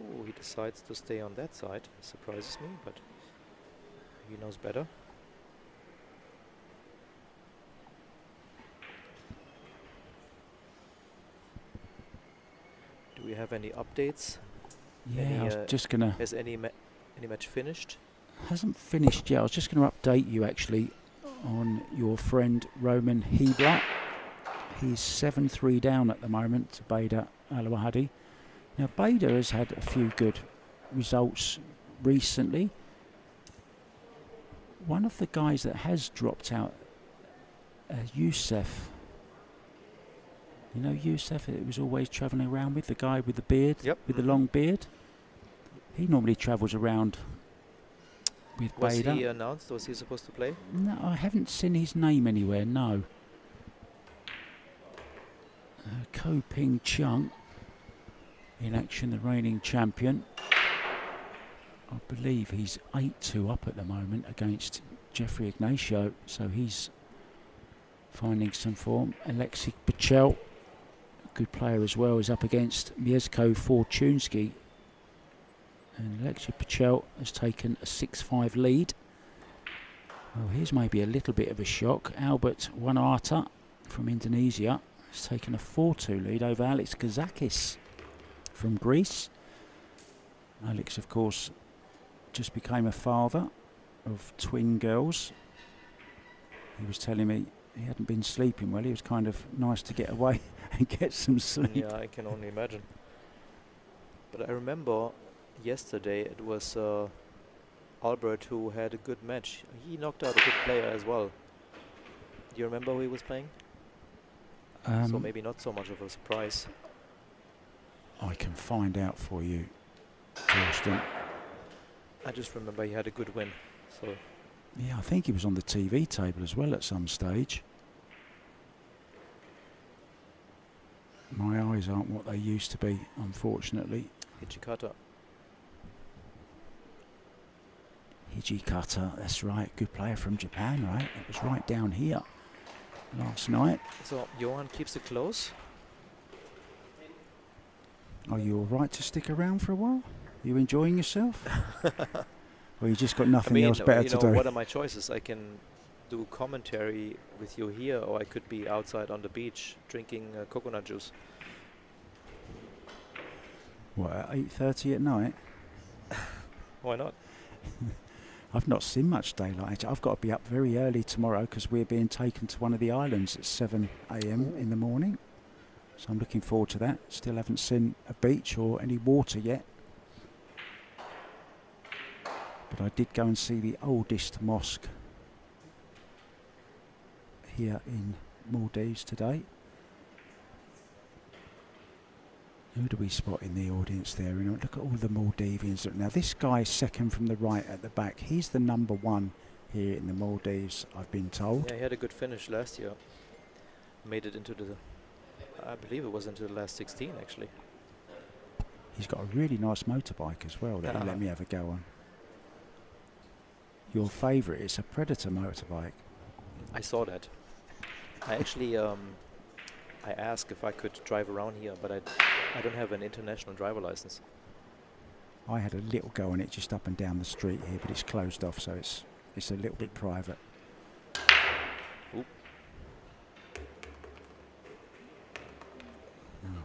Oh, he decides to stay on that side. Surprises me, but he knows better. Do we have any updates? Yeah, I was just going to... Has any match finished? Hasn't finished yet. I was just going to update you actually on your friend Roman Hebler. He's 7-3 down at the moment to Biado Al-Wahadi. Now Biado has had a few good results recently. One of the guys that has dropped out, Youssef. You know Youssef, it was always travelling around with, the guy with the beard, with the long beard. He normally travels around with Biado. Was he announced? Was he supposed to play? No, I haven't seen his name anywhere, no. Ko Ping Chung in action, the reigning champion. I believe he's 8-2 up at the moment against Jeffrey Ignacio, so he's finding some form. Alexei Pachel, a good player as well, is up against Mieszko Fortuński. And Alexei Pachel has taken a 6-5 lead. Well, here's maybe a little bit of a shock. Albert Wanarta from Indonesia has taken a 4-2 lead over Alex Kazakis from Greece. Alex, of course, just became a father of twin girls. He was telling me he hadn't been sleeping well. He was kind of nice to get away and get some sleep. Yeah, I can only imagine. But I remember yesterday it was Albert who had a good match. He knocked out a good player as well. Do you remember who he was playing? So maybe not so much of a surprise. I can find out for you, Torsten. I just remember he had a good win. So yeah, I think he was on the TV table as well at some stage. My eyes aren't what they used to be, unfortunately. Hijikata. Hijikata, that's right. Good player from Japan, right? It was right down here. last night. So Johann keeps it close. Are you all right to stick around for a while? Are you enjoying yourself? Or you just got nothing else better to do? What are my choices? I can do commentary with you here, or I could be outside on the beach drinking coconut juice. What, at 8:30 at night? Why not? I've not seen much daylight. I've got to be up very early tomorrow because we're being taken to one of the islands at 7 a.m. in the morning. So I'm looking forward to that. Still haven't seen a beach or any water yet. But I did go and see the oldest mosque here in Maldives today. Who do we spot in the audience there? You know, look at all the Maldivians. Now this guy second from the right at the back, he's the number one here in the Maldives, I've been told. Yeah, he had a good finish last year. Made it into the, I believe it was into the last 16 actually. He's got a really nice motorbike as well that he let me have a go on. Your favourite is a Predator motorbike. I saw that. I actually I asked if I could drive around here, but I don't have an international driver license. I had a little go on it just up and down the street here, but it's closed off, so it's a little bit private. Oop.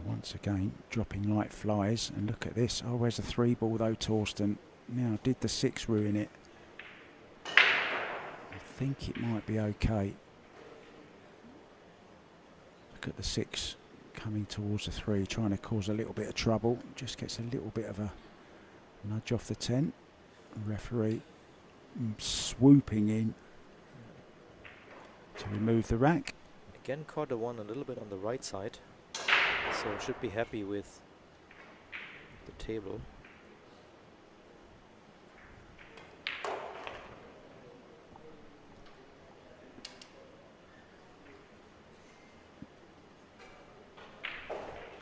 Once again, dropping like flies, and look at this. Oh, where's the 3 ball though, Torsten? Now, did the 6 ruin it? I think it might be okay. Look at the 6 coming towards the 3, trying to cause a little bit of trouble. Just gets a little bit of a nudge off the 10. Referee swooping in to remove the rack. Again, caught the one a little bit on the right side, so should be happy with the table.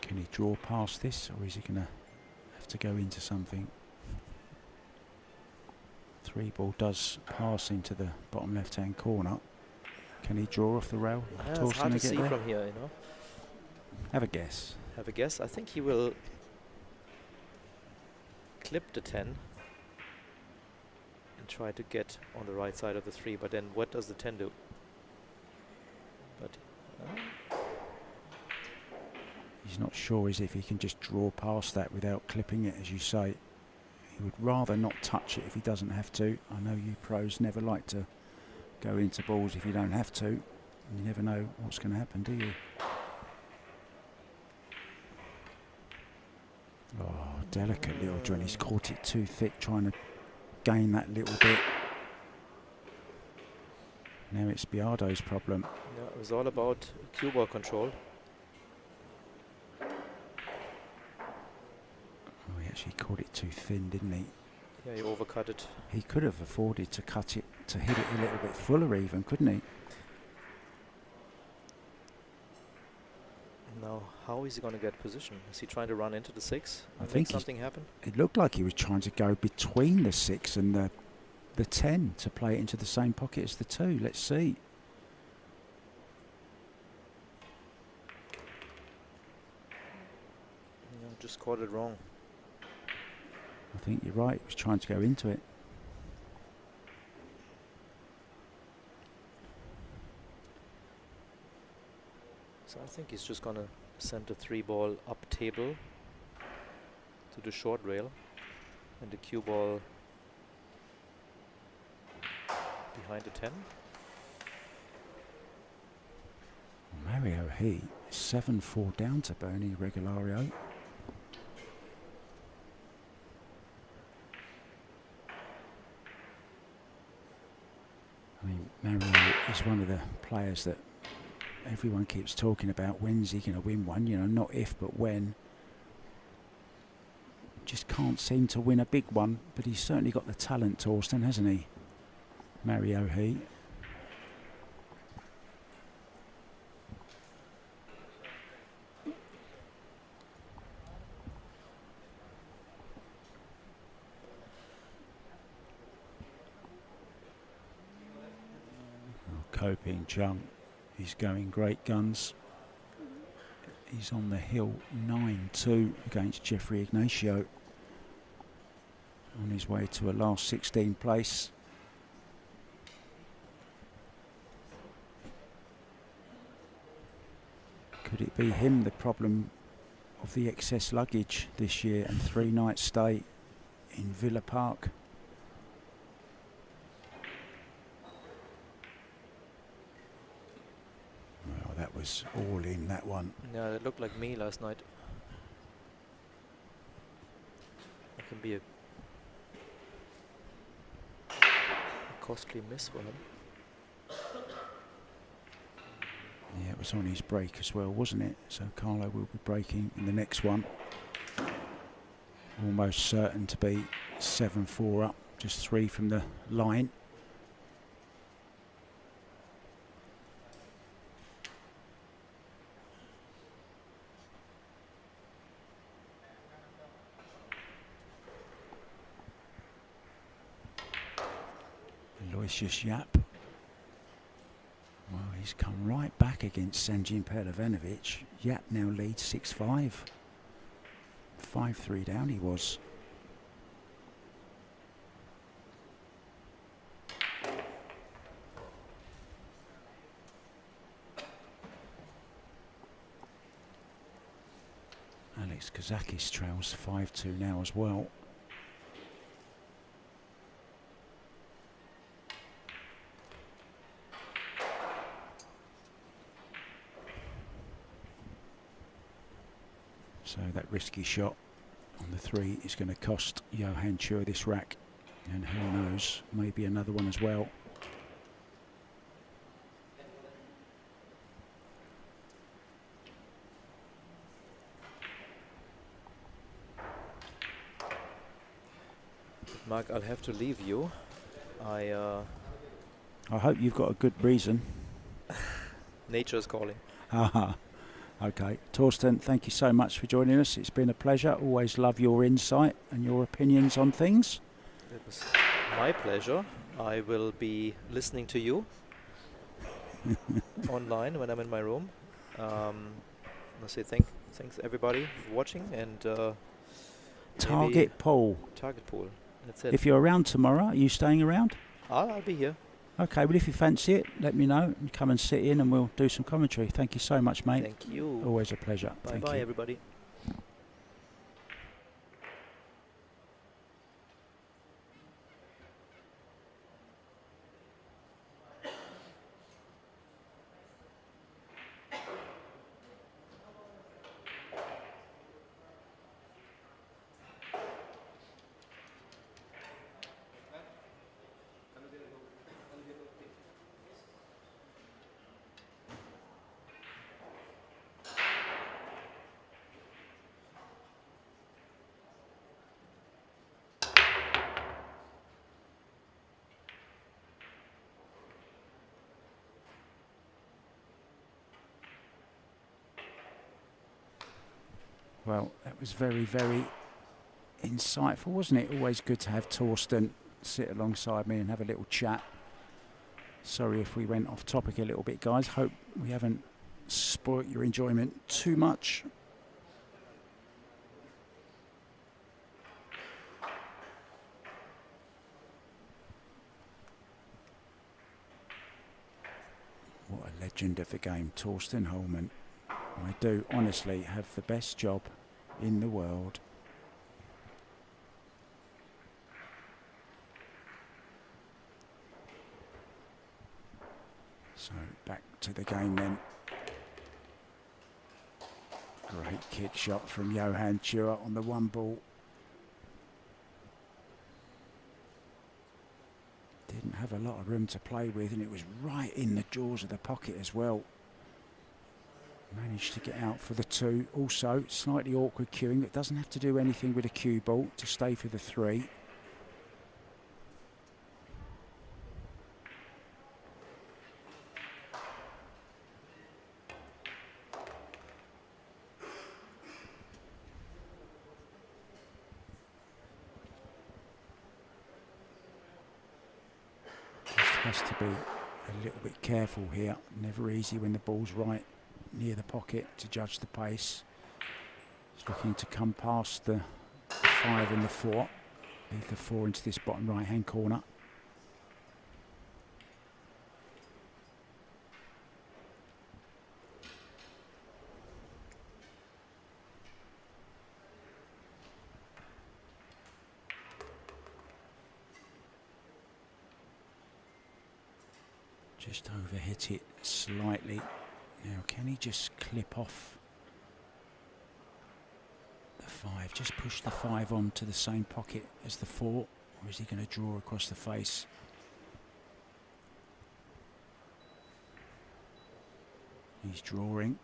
Can he draw past this, or is he going to have to go into something? 3 ball does pass into the bottom left-hand corner. Can he draw off the rail? It's hard to see from here, you know. Have a guess. Have a guess. I think he will clip the 10 and try to get on the right side of the 3. But then, what does the 10 do? But he's not sure as if he can just draw past that without clipping it, as you say. He would rather not touch it if he doesn't have to. I know you pros never like to go into balls if you don't have to. You never know what's going to happen, do you? Oh, delicate little joint. He's caught it too thick, trying to gain that little bit. Now it's Biado's problem. yeah, it was all about cue ball control. Oh, he actually caught it too thin, didn't he? Yeah, he overcut it. He could have afforded to cut it, to hit it a little bit fuller even, couldn't he? Now, how is he going to get position? Is he trying to run into the 6 I and think make something happen? It looked like he was trying to go between the 6 and the 10 to play it into the same pocket as the 2. Let's see. No, just caught it wrong. I think you're right. He was trying to go into it. So I think he's just going to send the 3 ball up table to the short rail and the cue ball behind the 10. Mario He 7-4 down to Bernie Regulario. I mean, Mario is one of the players that everyone keeps talking about. When's he going to win one? You know, not if, but when. Just can't seem to win a big one, but he's certainly got the talent, Torsten, hasn't he? Mario He. Coping Chung He's going great guns. He's on the hill 9-2 against Jeffrey Ignacio. On his way to a last 16 place. Could it be him, the problem of the excess luggage this year and 3-night stay in Villa Park? Well, that was all in, that one. Yeah, it looked like me last night. That can be a costly miss for him. Yeah, it was on his break as well, wasn't it? So Carlo will be breaking in the next one. Almost certain to be 7-4 up, just 3 from the line. Aloysius Yap. Well, he's come right back against Sanjin Pelovanovic. Yap now leads 6-5. 5-3 down he was. Alex Kazakis trails 5-2 now as well. So that risky shot on the 3 is going to cost Johann this rack, and who knows, maybe another one as well. Mark, I'll have to leave you. I hope you've got a good reason. Nature is calling. Okay, Torsten, thank you so much for joining us. It's been a pleasure. Always love your insight and your opinions on things. It was my pleasure. I will be listening to you online when I'm in my room. I'll say thanks everybody for watching, and Target pool. Target pool. That's it. If you're around tomorrow, are you staying around? I'll be here. Okay, well, if you fancy it, let me know and come and sit in and we'll do some commentary. Thank you so much, mate. Thank you. Always a pleasure. Bye-bye, everybody. Well, that was very, very insightful, wasn't it? Always good to have Torsten sit alongside me and have a little chat. Sorry if we went off topic a little bit, guys. Hope we haven't spoilt your enjoyment too much. What a legend of the game, Torsten Hohmann. I do honestly have the best job in the world. So back to the game then. Great kick shot from Johann on the 1 ball. Didn't have a lot of room to play with, and it was right in the jaws of the pocket as well. Managed to get out for the 2. Also, slightly awkward cueing. It doesn't have to do anything with a cue ball to stay for the 3. Just has to be a little bit careful here. Never easy when the ball's right near the pocket to judge the pace. He's looking to come past the 5 and the 4. Leave the 4 into this bottom right hand corner. Just overhit it slightly. Now, can he just clip off the 5? Just push the 5 on to the same pocket as the 4, or is he going to draw across the face? He's drawing,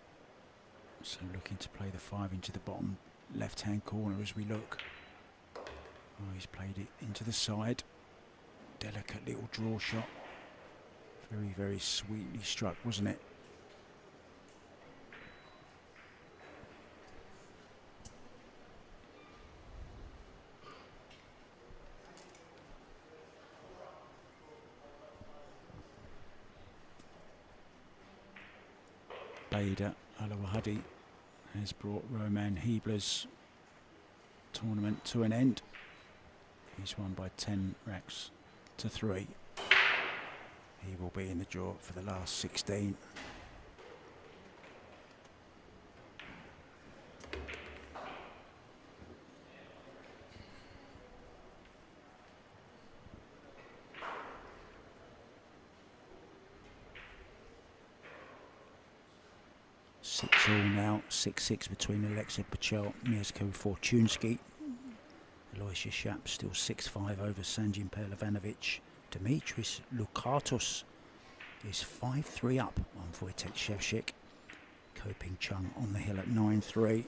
so looking to play the 5 into the bottom left-hand corner as we look. Oh, he's played it into the side. Delicate little draw shot. Very, very sweetly struck, wasn't it? Biado Alawahadi has brought Roman Hebler's tournament to an end. He's won by 10 racks to 3. He will be in the draw for the last 16. Six all now, 6-6 between Alexa Pachel, Mirko Fortunsky. Aloysius Shap still 6-5 over Sanjin Perlevanovic. Dimitris Lukatos is 5-3 up on Wojtek Shevchik. Koping Chung on the hill at 9-3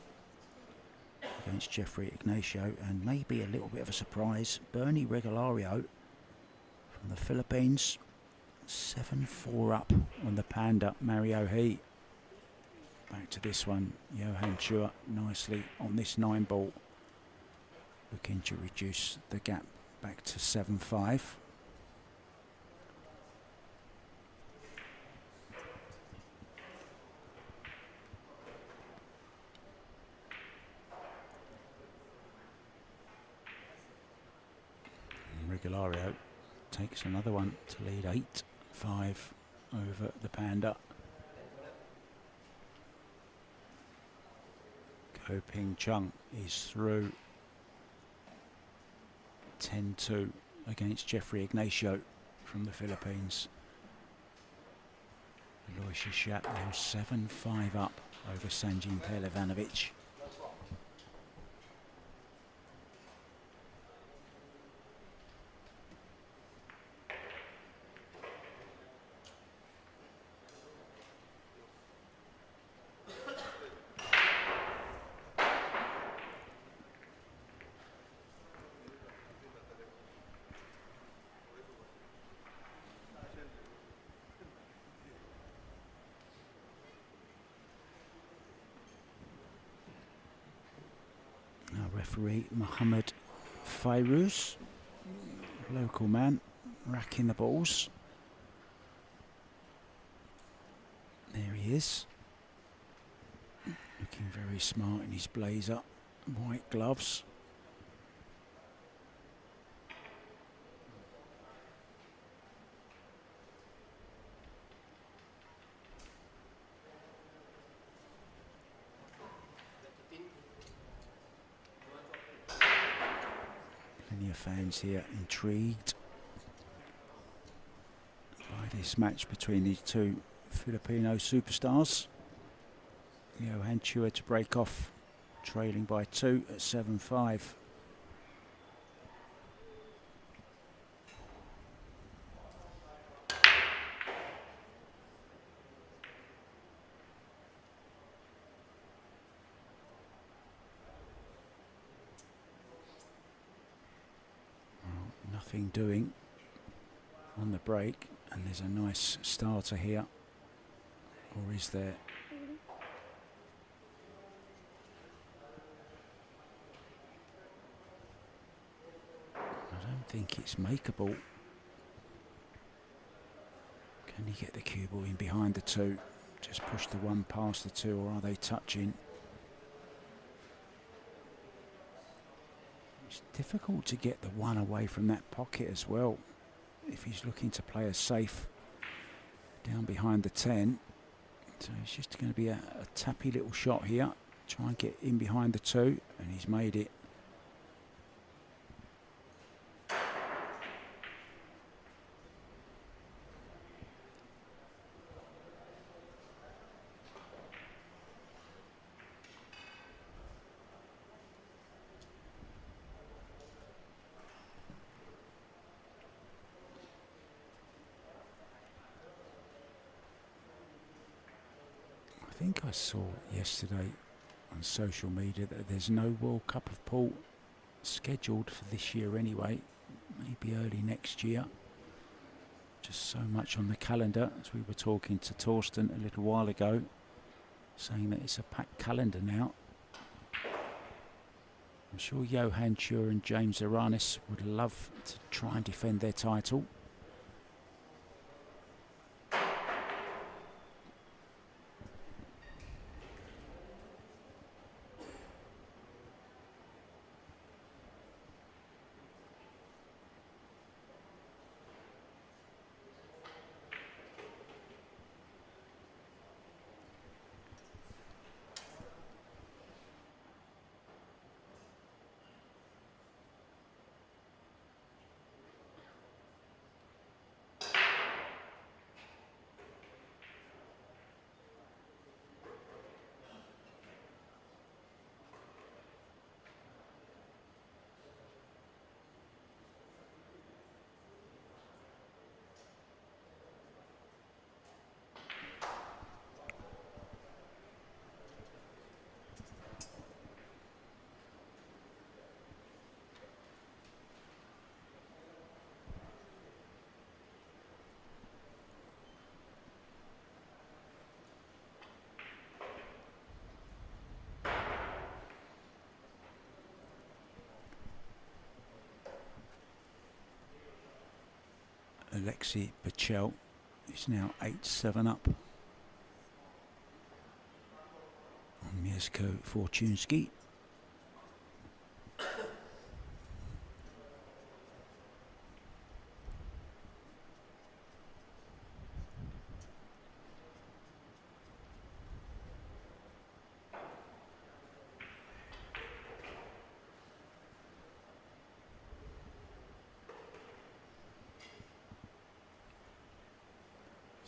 against Jeffrey Ignacio, and maybe a little bit of a surprise, Bernie Regalario from the Philippines, 7-4 up on the Panda Mario He. Back to this one, Johann Chua nicely on this 9 ball, looking to reduce the gap back to 7-5. Regalario takes another one to lead 8-5 over the Panda. Koping Chung is through 10-2 against Jeffrey Ignacio from the Philippines. Aloysius Shap now 7-5 up over Sanjin Perlevanovic. Referee Mohammed Fairuz, local man, racking the balls. There he is, looking very smart in his blazer, white gloves. Plenty of fans here intrigued by this match between these two Filipino superstars. Johann Chua to break off, trailing by 2 at 7-5. Nothing doing on the break, and there's a nice starter here, or is there? I don't think it's makeable. Can Can he get the cue ball in behind the 2? Just push the 1 past the 2, or are they touching? It's difficult to get the 1 away from that pocket as well. If he's looking to play a safe down behind the 10. So it's just going to be a tappy little shot here. Try and get in behind the 2, and he's made it. I think I saw yesterday on social media that there's no World Cup of Pool scheduled for this year anyway, maybe early next year. Just so much on the calendar, as we were talking to Torsten a little while ago, saying that it's a packed calendar now. I'm sure Johann and James Aranis would love to try and defend their title. Alexei Bachel is now 8-7 up on Mieszko Fortunski.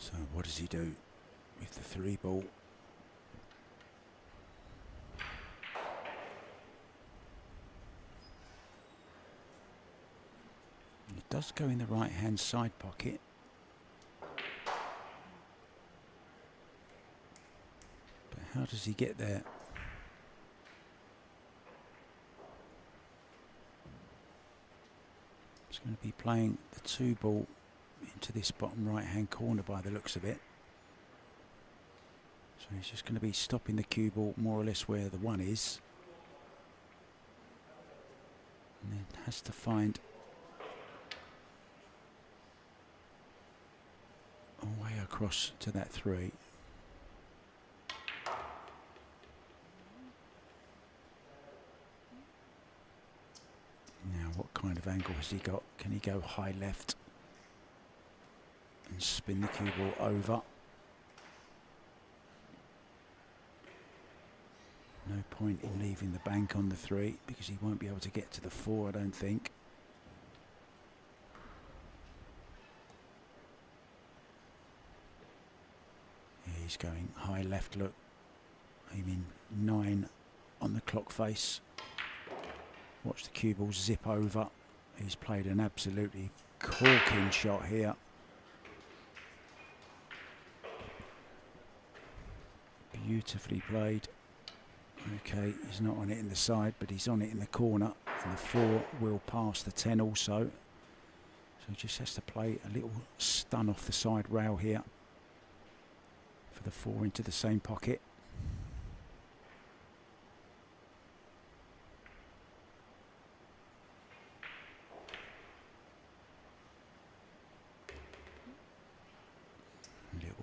So what does he do with the 3 ball? It does go in the right hand side pocket. But how does he get there? He's going to be playing the 2 ball into this bottom right hand corner by the looks of it. So he's just going to be stopping the cue ball more or less where the 1 is. And then has to find a way across to that 3. Now what kind of angle has he got? Can he go high left and spin the cue ball over? No point in leaving the bank on the 3 because he won't be able to get to the 4, I don't think. Yeah, he's going high left, look, aiming 9 on the clock face. Watch the cue ball zip over. He's played an absolutely corking shot here. Beautifully played. Okay, he's not on it in the side, but he's on it in the corner. And the 4 will pass the 10 also. So he just has to play a little stun off the side rail here for the 4 into the same pocket.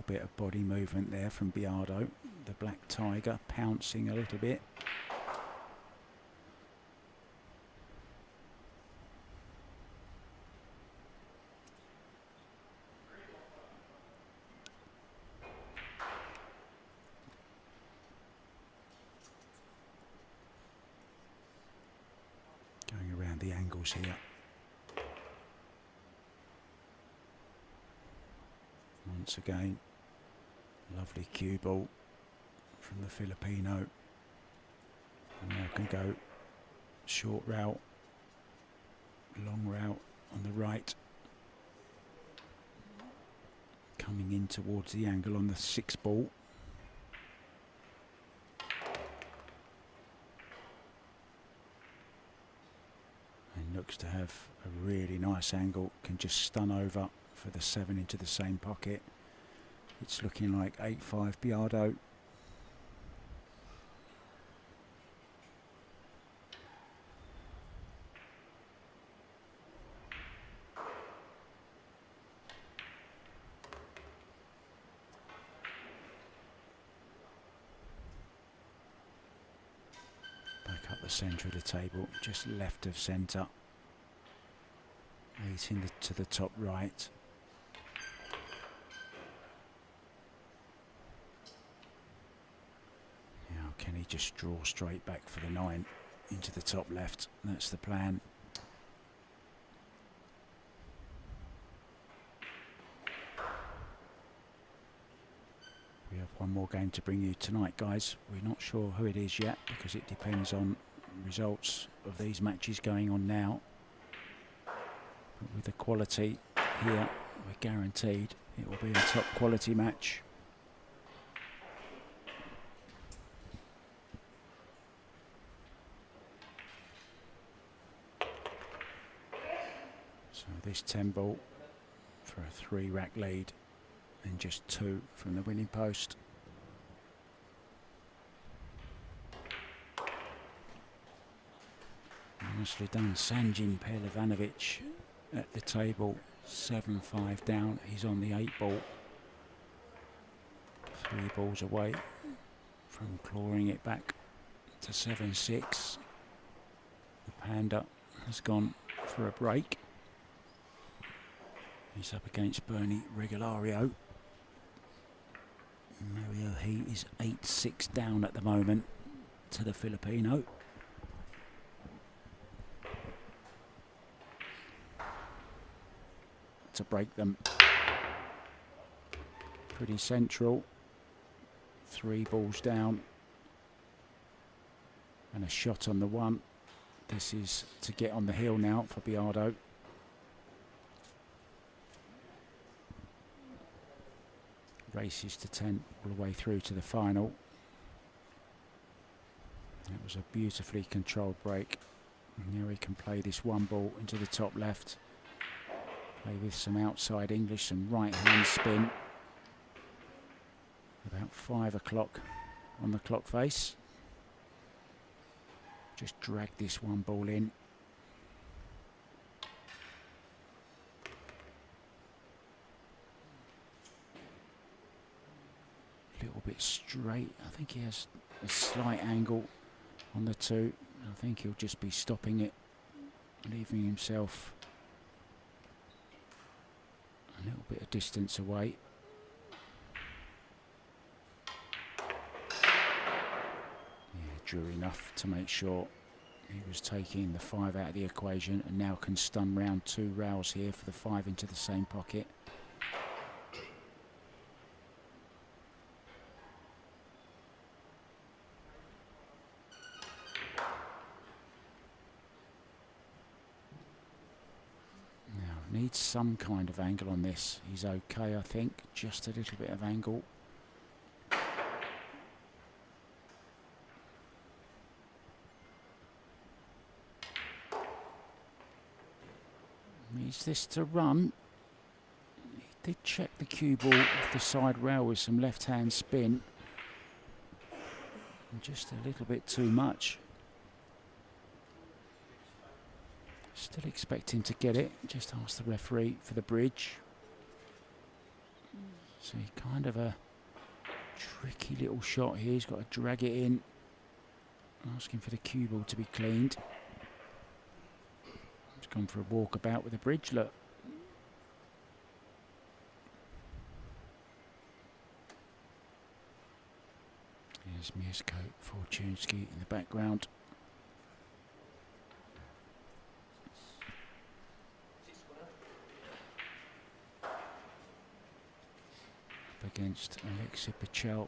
bit of body movement there from Biado, the black tiger, pouncing a little bit. Going around the angles here. Once again, lovely cue ball from the Filipino. And now can go short route, long route on the right. Coming in towards the angle on the 6 ball. And looks to have a really nice angle, can just stun over for the 7 into the same pocket. It's looking like 8-5 Biado. Back up the centre of the table, just left of centre. 8 to the top right. Now can he just draw straight back for the 9 into the top left? That's the plan. We have one more game to bring you tonight, guys. We're not sure who it is yet because it depends on results of these matches going on now. But with the quality here, we're guaranteed it will be a top quality match. So this 10 ball for a 3 rack lead and just 2 from the winning post. Nicely done, Sanjin Pelivanovic at the table, 7-5 down. He's on the 8 ball, 3 balls away from clawing it back to 7-6. The Panda has gone for a break. He's up against Bernie Regalario. Mario, he is 8-6 down at the moment to the Filipino. To break them. Pretty central. 3 balls down. And a shot on the 1. This is to get on the hill now for Biado. Races to 10 all the way through to the final. It was a beautifully controlled break. And now he can play this 1 ball into the top left. Play with some outside English, some right hand spin. About 5 o'clock on the clock face. Just drag this 1 ball in. Little bit straight. I think he has a slight angle on the 2. I think he'll just be stopping it, leaving himself a little bit of distance away. Yeah, drew enough to make sure he was taking the 5 out of the equation, and now can stun round 2 rails here for the 5 into the same pocket. Needs some kind of angle on this. He's okay, I think. Just a little bit of angle. Needs this to run. He did check the cue ball off the side rail with some left-hand spin. And just a little bit too much. Still expecting to get it. Just ask the referee for the bridge. See, kind of a tricky little shot here. He's got to drag it in. Asking for the cue ball to be cleaned. He's gone for a walkabout with the bridge, look. Here's Mieszko Fortunski in the background. Up against Alexei Pichel.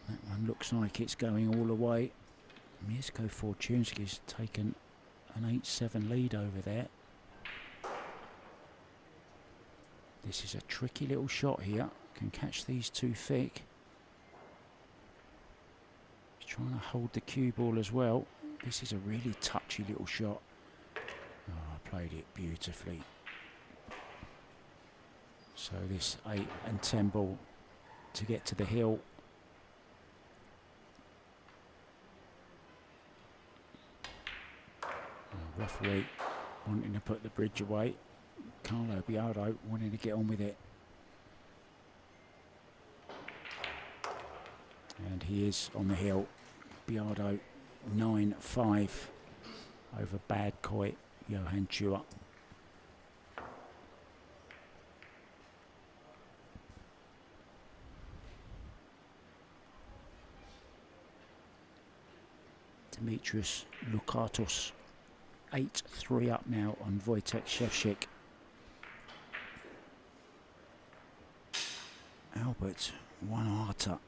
That one looks like it's going all the way. Mieszko Fortunski's taken an 8-7 lead over there. This is a tricky little shot here. Can catch these two thick. He's trying to hold the cue ball as well. This is a really touchy little shot. Oh, I played it beautifully. So this 8 and 10 ball to get to the hill. Referee wanting to put the bridge away. Carlo Biado wanting to get on with it. And he is on the hill. Biado 9-5 over Bad Koi, Johann. Dimitrios Lukatos 8-3 up now on Wojtek Szewczyk. Albert Wanata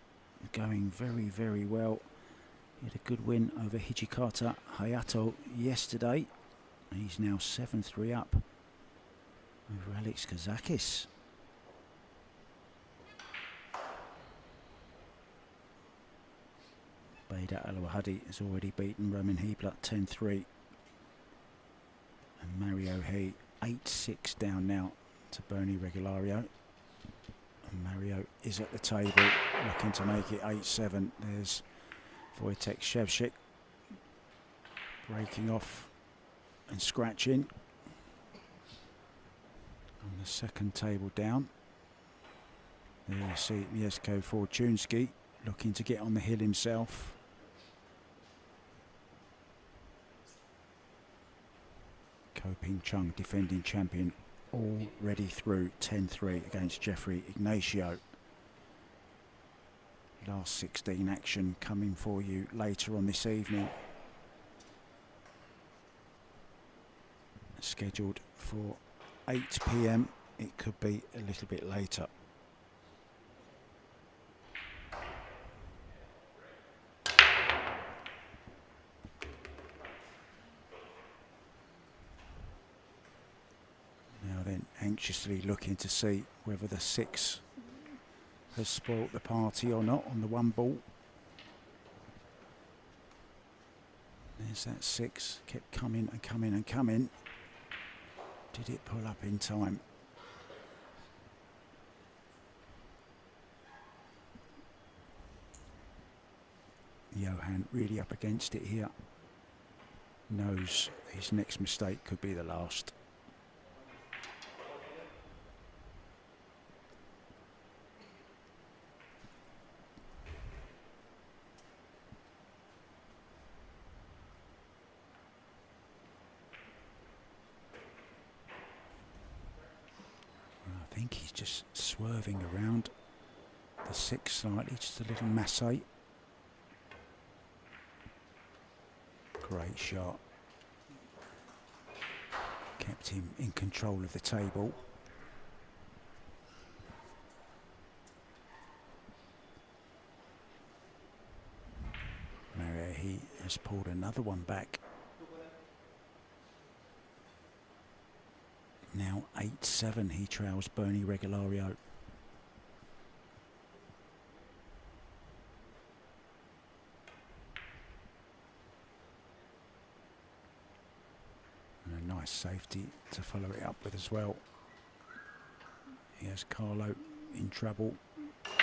going very, very well. He had a good win over Hijikata Hayato yesterday. He's now 7-3 up over Alex Kazakis. Beda Al-Wahadi has already beaten Roman Hebler 10-3. And Mario He 8-6 down now to Bernie Regulario. And Mario is at the table looking to make it 8-7. There's Wojtek Szewczyk breaking off and scratching on the second table down. There you see Mieszko Fortunski looking to get on the hill himself. Ko Ping Chung, defending champion, already through 10-3 against Jeffrey Ignacio. Last 16 action coming for you later on this evening. Scheduled for 8 PM. It could be a little bit later. Now then, anxiously looking to see whether the 6 has spoilt the party or not on the 1 ball. There's that 6, kept coming and coming and coming. Did it pull up in time? Johann really up against it here. Knows his next mistake could be the last. I think he's just swerving around the 6 slightly, just a little massé. Great shot. Kept him in control of the table. Mario He has pulled another one back. Now 8-7, he trails Bernie Regulario. And a nice safety to follow it up with as well. Here's Carlo in trouble. But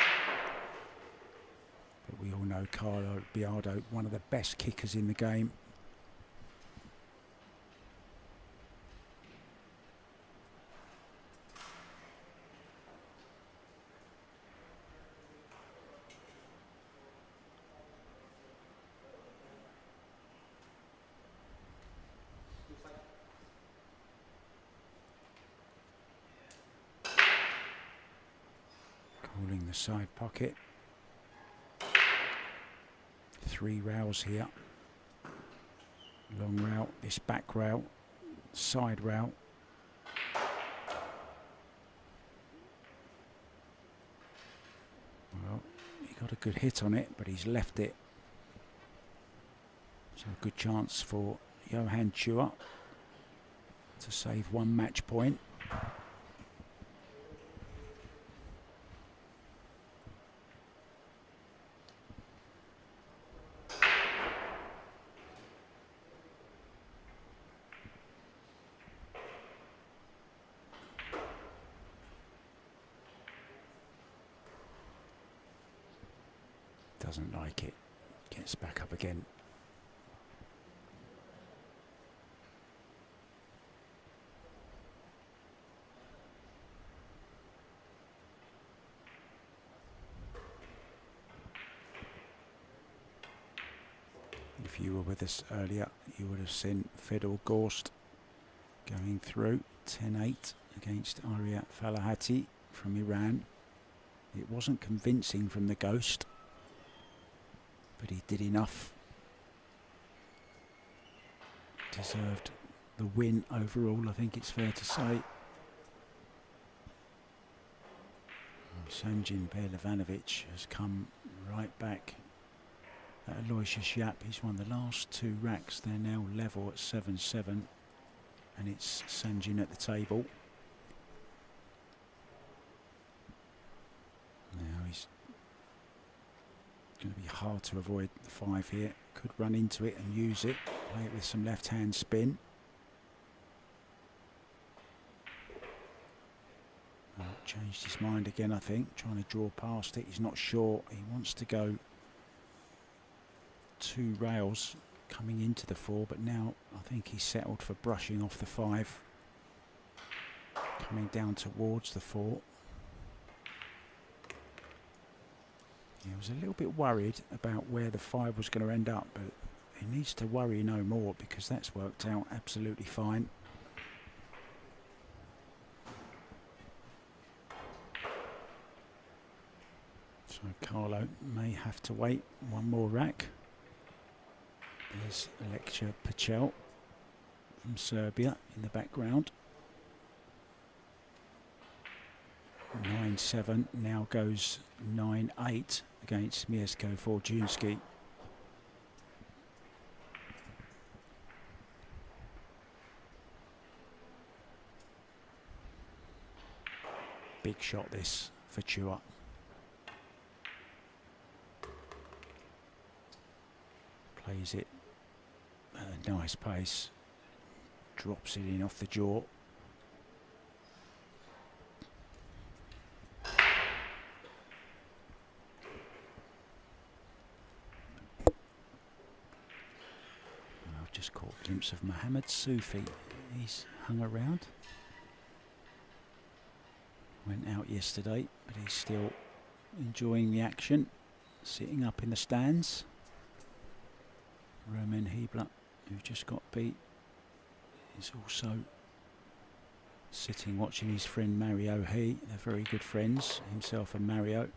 we all know Carlo Biado, one of the best kickers in the game. the side pocket. 3 rails here. Long rail, this back rail, side rail. Well, he got a good hit on it, but he's left it. So a good chance for Johann to save 1 match point. Doesn't like it. Gets back up again. If you were with us earlier, you would have seen Fedor Gorst going through 10-8 against Arya Falahati from Iran. It wasn't convincing from the Ghost, but he did enough. Deserved the win overall, I think it's fair to say. Sanjin Perlevanovic has come right back. Aloysius Yap, he's won the last 2 racks. They're now level at 7-7, and it's Sanjin at the table. Now he's going to be hard to avoid the 5 here. Could run into it and use it. Play it with some left-hand spin. Oh, changed his mind again, I think. Trying to draw past it. He's not sure. He wants to go 2 rails coming into the 4, but now I think he's settled for brushing off the 5. Coming down towards the 4. He was a little bit worried about where the 5 was going to end up, but he needs to worry no more because that's worked out absolutely fine. So Carlo may have to wait 1 more rack. There's Alexia Pachel from Serbia in the background. 9-7, now goes 9-8 against Mieszko Fortunski. Big shot this for Chua. Plays it at a nice pace. Drops it in off the jaw. I've just caught a glimpse of Mohammed Sufi. He's hung around. Went out yesterday, but he's still enjoying the action. Sitting up in the stands. Roman Hebler, who just got beat, is also sitting watching his friend Mario He. They're very good friends, himself and Mario.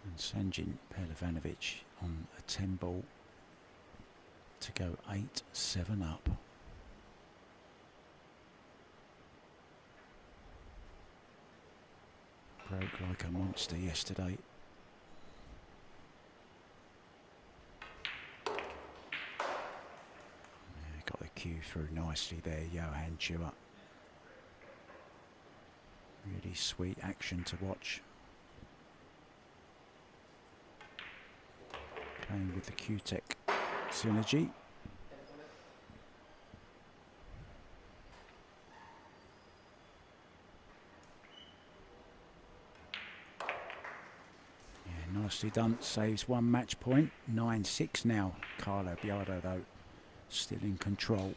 And Sanjin Perlevanovic on a 10 ball to go 8-7 up. Broke like a monster yesterday. Yeah, got the cue through nicely there, Johann. Really sweet action to watch. Playing with the Q-Tech synergy. Nicely done, saves 1 match point. 9-6 now. Carlo Biado, though, still in control.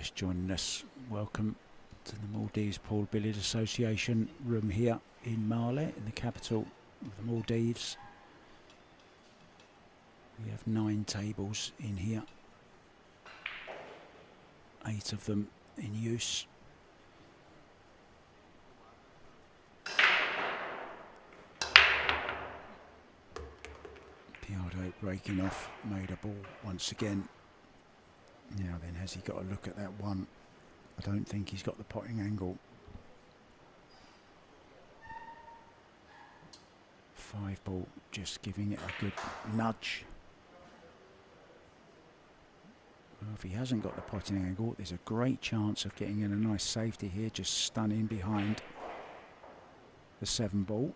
just joining us, welcome to the Maldives Pool Billiard Association room here in Male, in the capital of the Maldives. We have 9 tables in here, 8 of them in use. Biado breaking off, made a ball once again. Now then, has he got a look at that one? I don't think he's got the potting angle. 5 ball, just giving it a good nudge. Well, if he hasn't got the potting angle, there's a great chance of getting in a nice safety here, just stunning behind the 7 ball.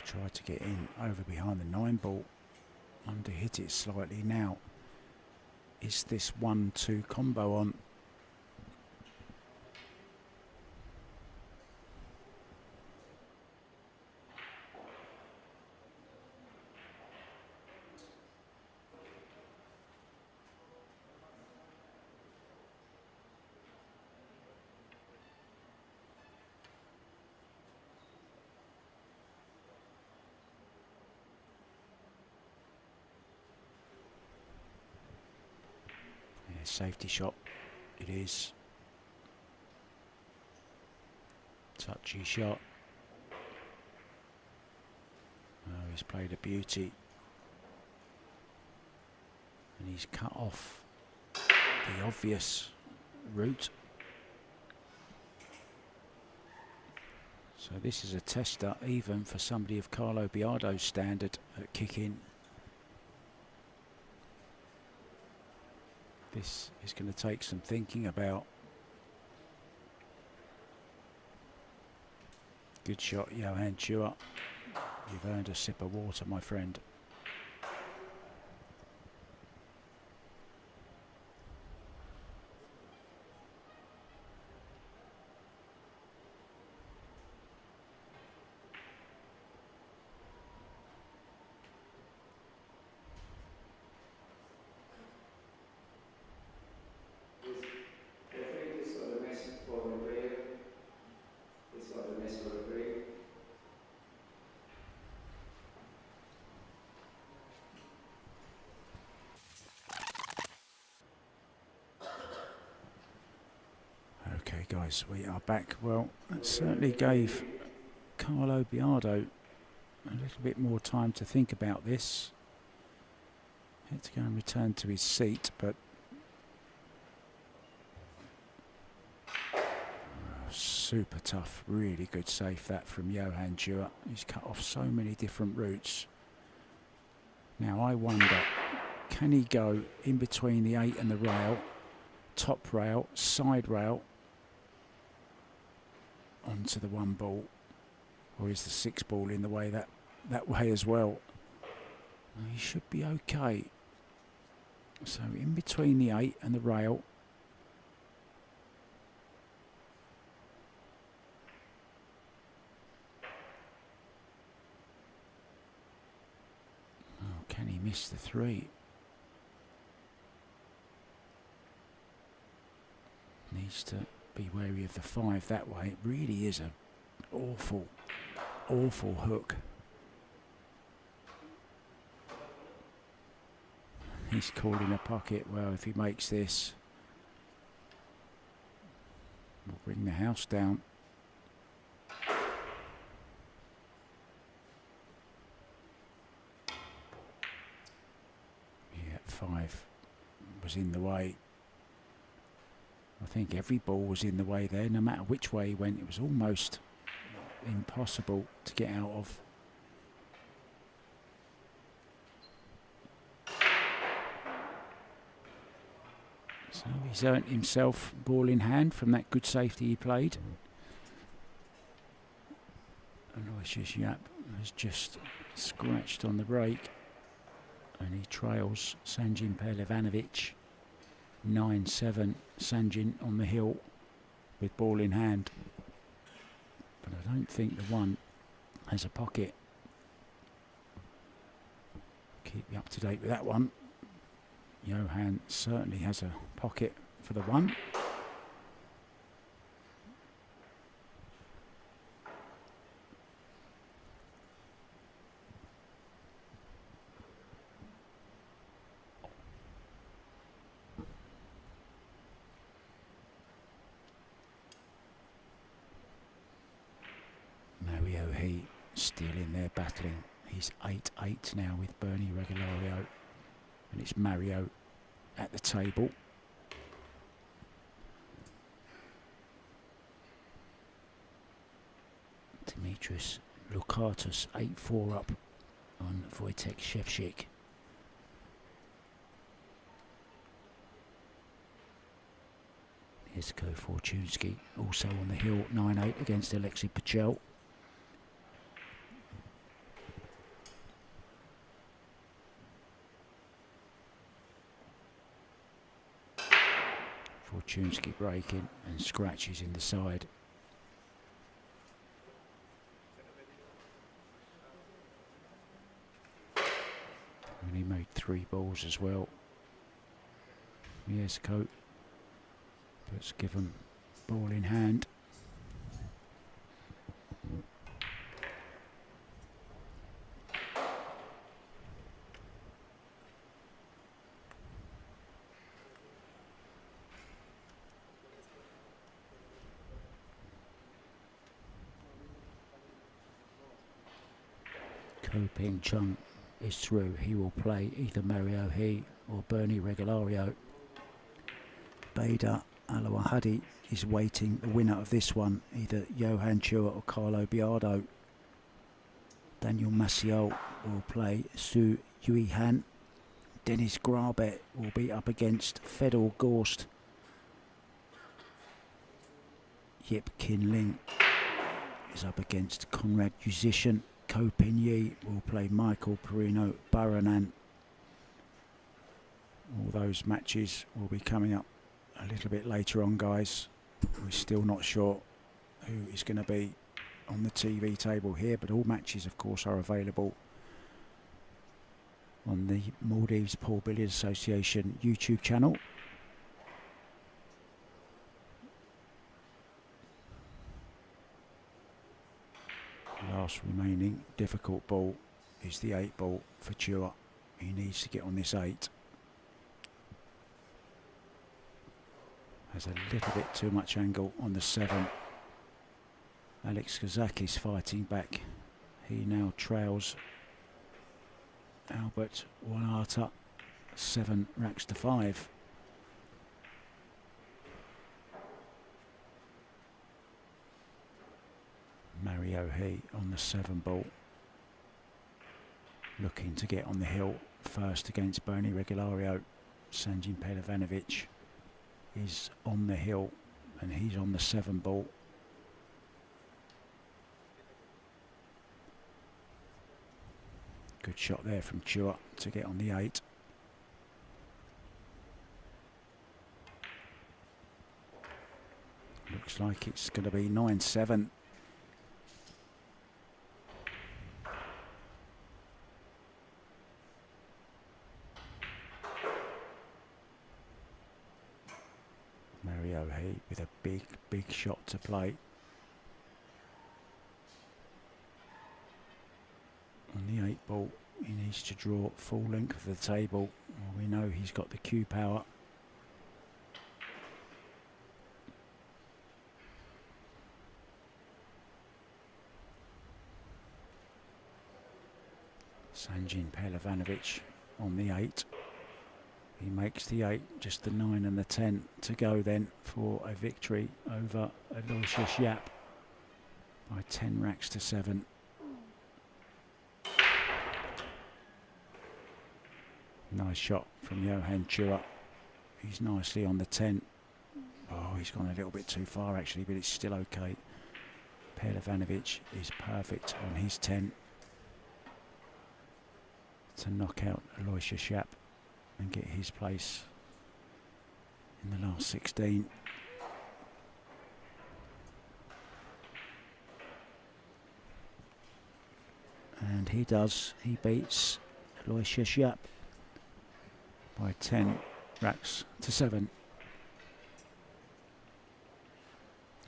Tried to get in over behind the 9 ball, under hit it slightly. Now is this 1-2 combo on? Safety shot it is. Touchy shot. Oh, he's played a beauty, and he's cut off the obvious route. So this is a tester even for somebody of Carlo Biado's standard at kicking. This is going to take some thinking about. Good shot, Johann. You've earned a sip of water, my friend. Okay guys, we are back. Well, that certainly gave Carlo Biado a little bit more time to think about this. Had to go and return to his seat, but super tough, really good save that from Johann. He's cut off so many different routes. Now I wonder, can he go in between the 8 and the rail, top rail, side rail, onto the 1 ball, or is the 6 ball in the way that way as well? He should be okay. So in between the 8 and the rail. Oh, can he miss the 3? Needs to be wary of the 5 that way. It really is an awful, awful hook. He's calling a pocket. Well, if he makes this, we'll bring the house down. Yeah, 5 was in the way. think every ball was in the way there, no matter which way he went. It was almost impossible to get out of. So he's earned himself ball in hand from that good safety he played. Aloysius Yap has just scratched on the break, and he trails Sanjin Pelevanovic 9-7. Sanjin on the hill with ball in hand, but I don't think the one has a pocket. Keep you up to date with that one. Johann certainly has a pocket for the one. Mario He still in there battling. He's 8-8 now with Bernie Regulario, and it's Mario at the table. Dimitris Lukatus 8-4 up on Wojtek Szewczyk. Here's Ko Fortunski also on the hill, 9-8 against Alexei Pachel. Fortunski breaking and scratches in the side. And he made 3 balls as well. Yes, Coat. Let's give him ball in hand. Ko Ping Chung is through. He will play either Mario He or Bernie Regulario. Beda Alawahadi is waiting the winner of this one, either Johann Chua or Carlo Biado. Daniel Maciel will play Su Yuihan. Dennis Grabet will be up against Fedor Gorst. Yip Kin Ling is up against Conrad Yuzishin. Ko Pin Yi will play Michael Perino Baranan. All those matches will be coming up a little bit later on, guys. We're still not sure who is going to be on the TV table here, but all matches, of course, are available on the Maldives Pool Billiards Association YouTube channel. Last remaining difficult ball is the 8 ball for Chua. He needs to get on this 8. Has a little bit too much angle on the 7. Alex Kazakis fighting back. He now trails Albert Wanata 7 racks to 5. Mario He on the 7 ball, looking to get on the hill first against Bernie Regulario. Sanjin Pelevanovic is on the hill and he's on the 7 ball. Good shot there from Chua to get on the 8. Looks like it's going to be 9-7. Mario He with a big shot to play. On the 8 ball, he needs to draw full length of the table. Well, we know he's got the cue power. Sanjin Pelevanovic on the 8. He makes the 8, just the 9 and the 10 to go then for a victory over Aloysius Japp by 10 racks to 7. Nice shot from Johann. He's nicely on the 10. Oh, he's gone a little bit too far actually, but it's still okay. Perlevanovic is perfect on his 10 to knock out Aloysius Japp and get his place in the last 16. And he does. He beats Aloysius Japp by 10 racks to 7.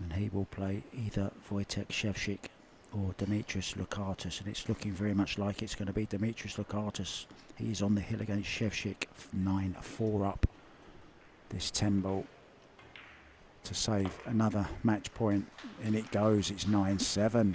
And he will play either Wojtek Szewczyk or Demetrius Lukatus, and it's looking very much like it's going to be Demetrius Lukatus. He's on the hill against Szewczyk, 9-4 up this 10 ball to save another match point, and it goes. It's 9-7.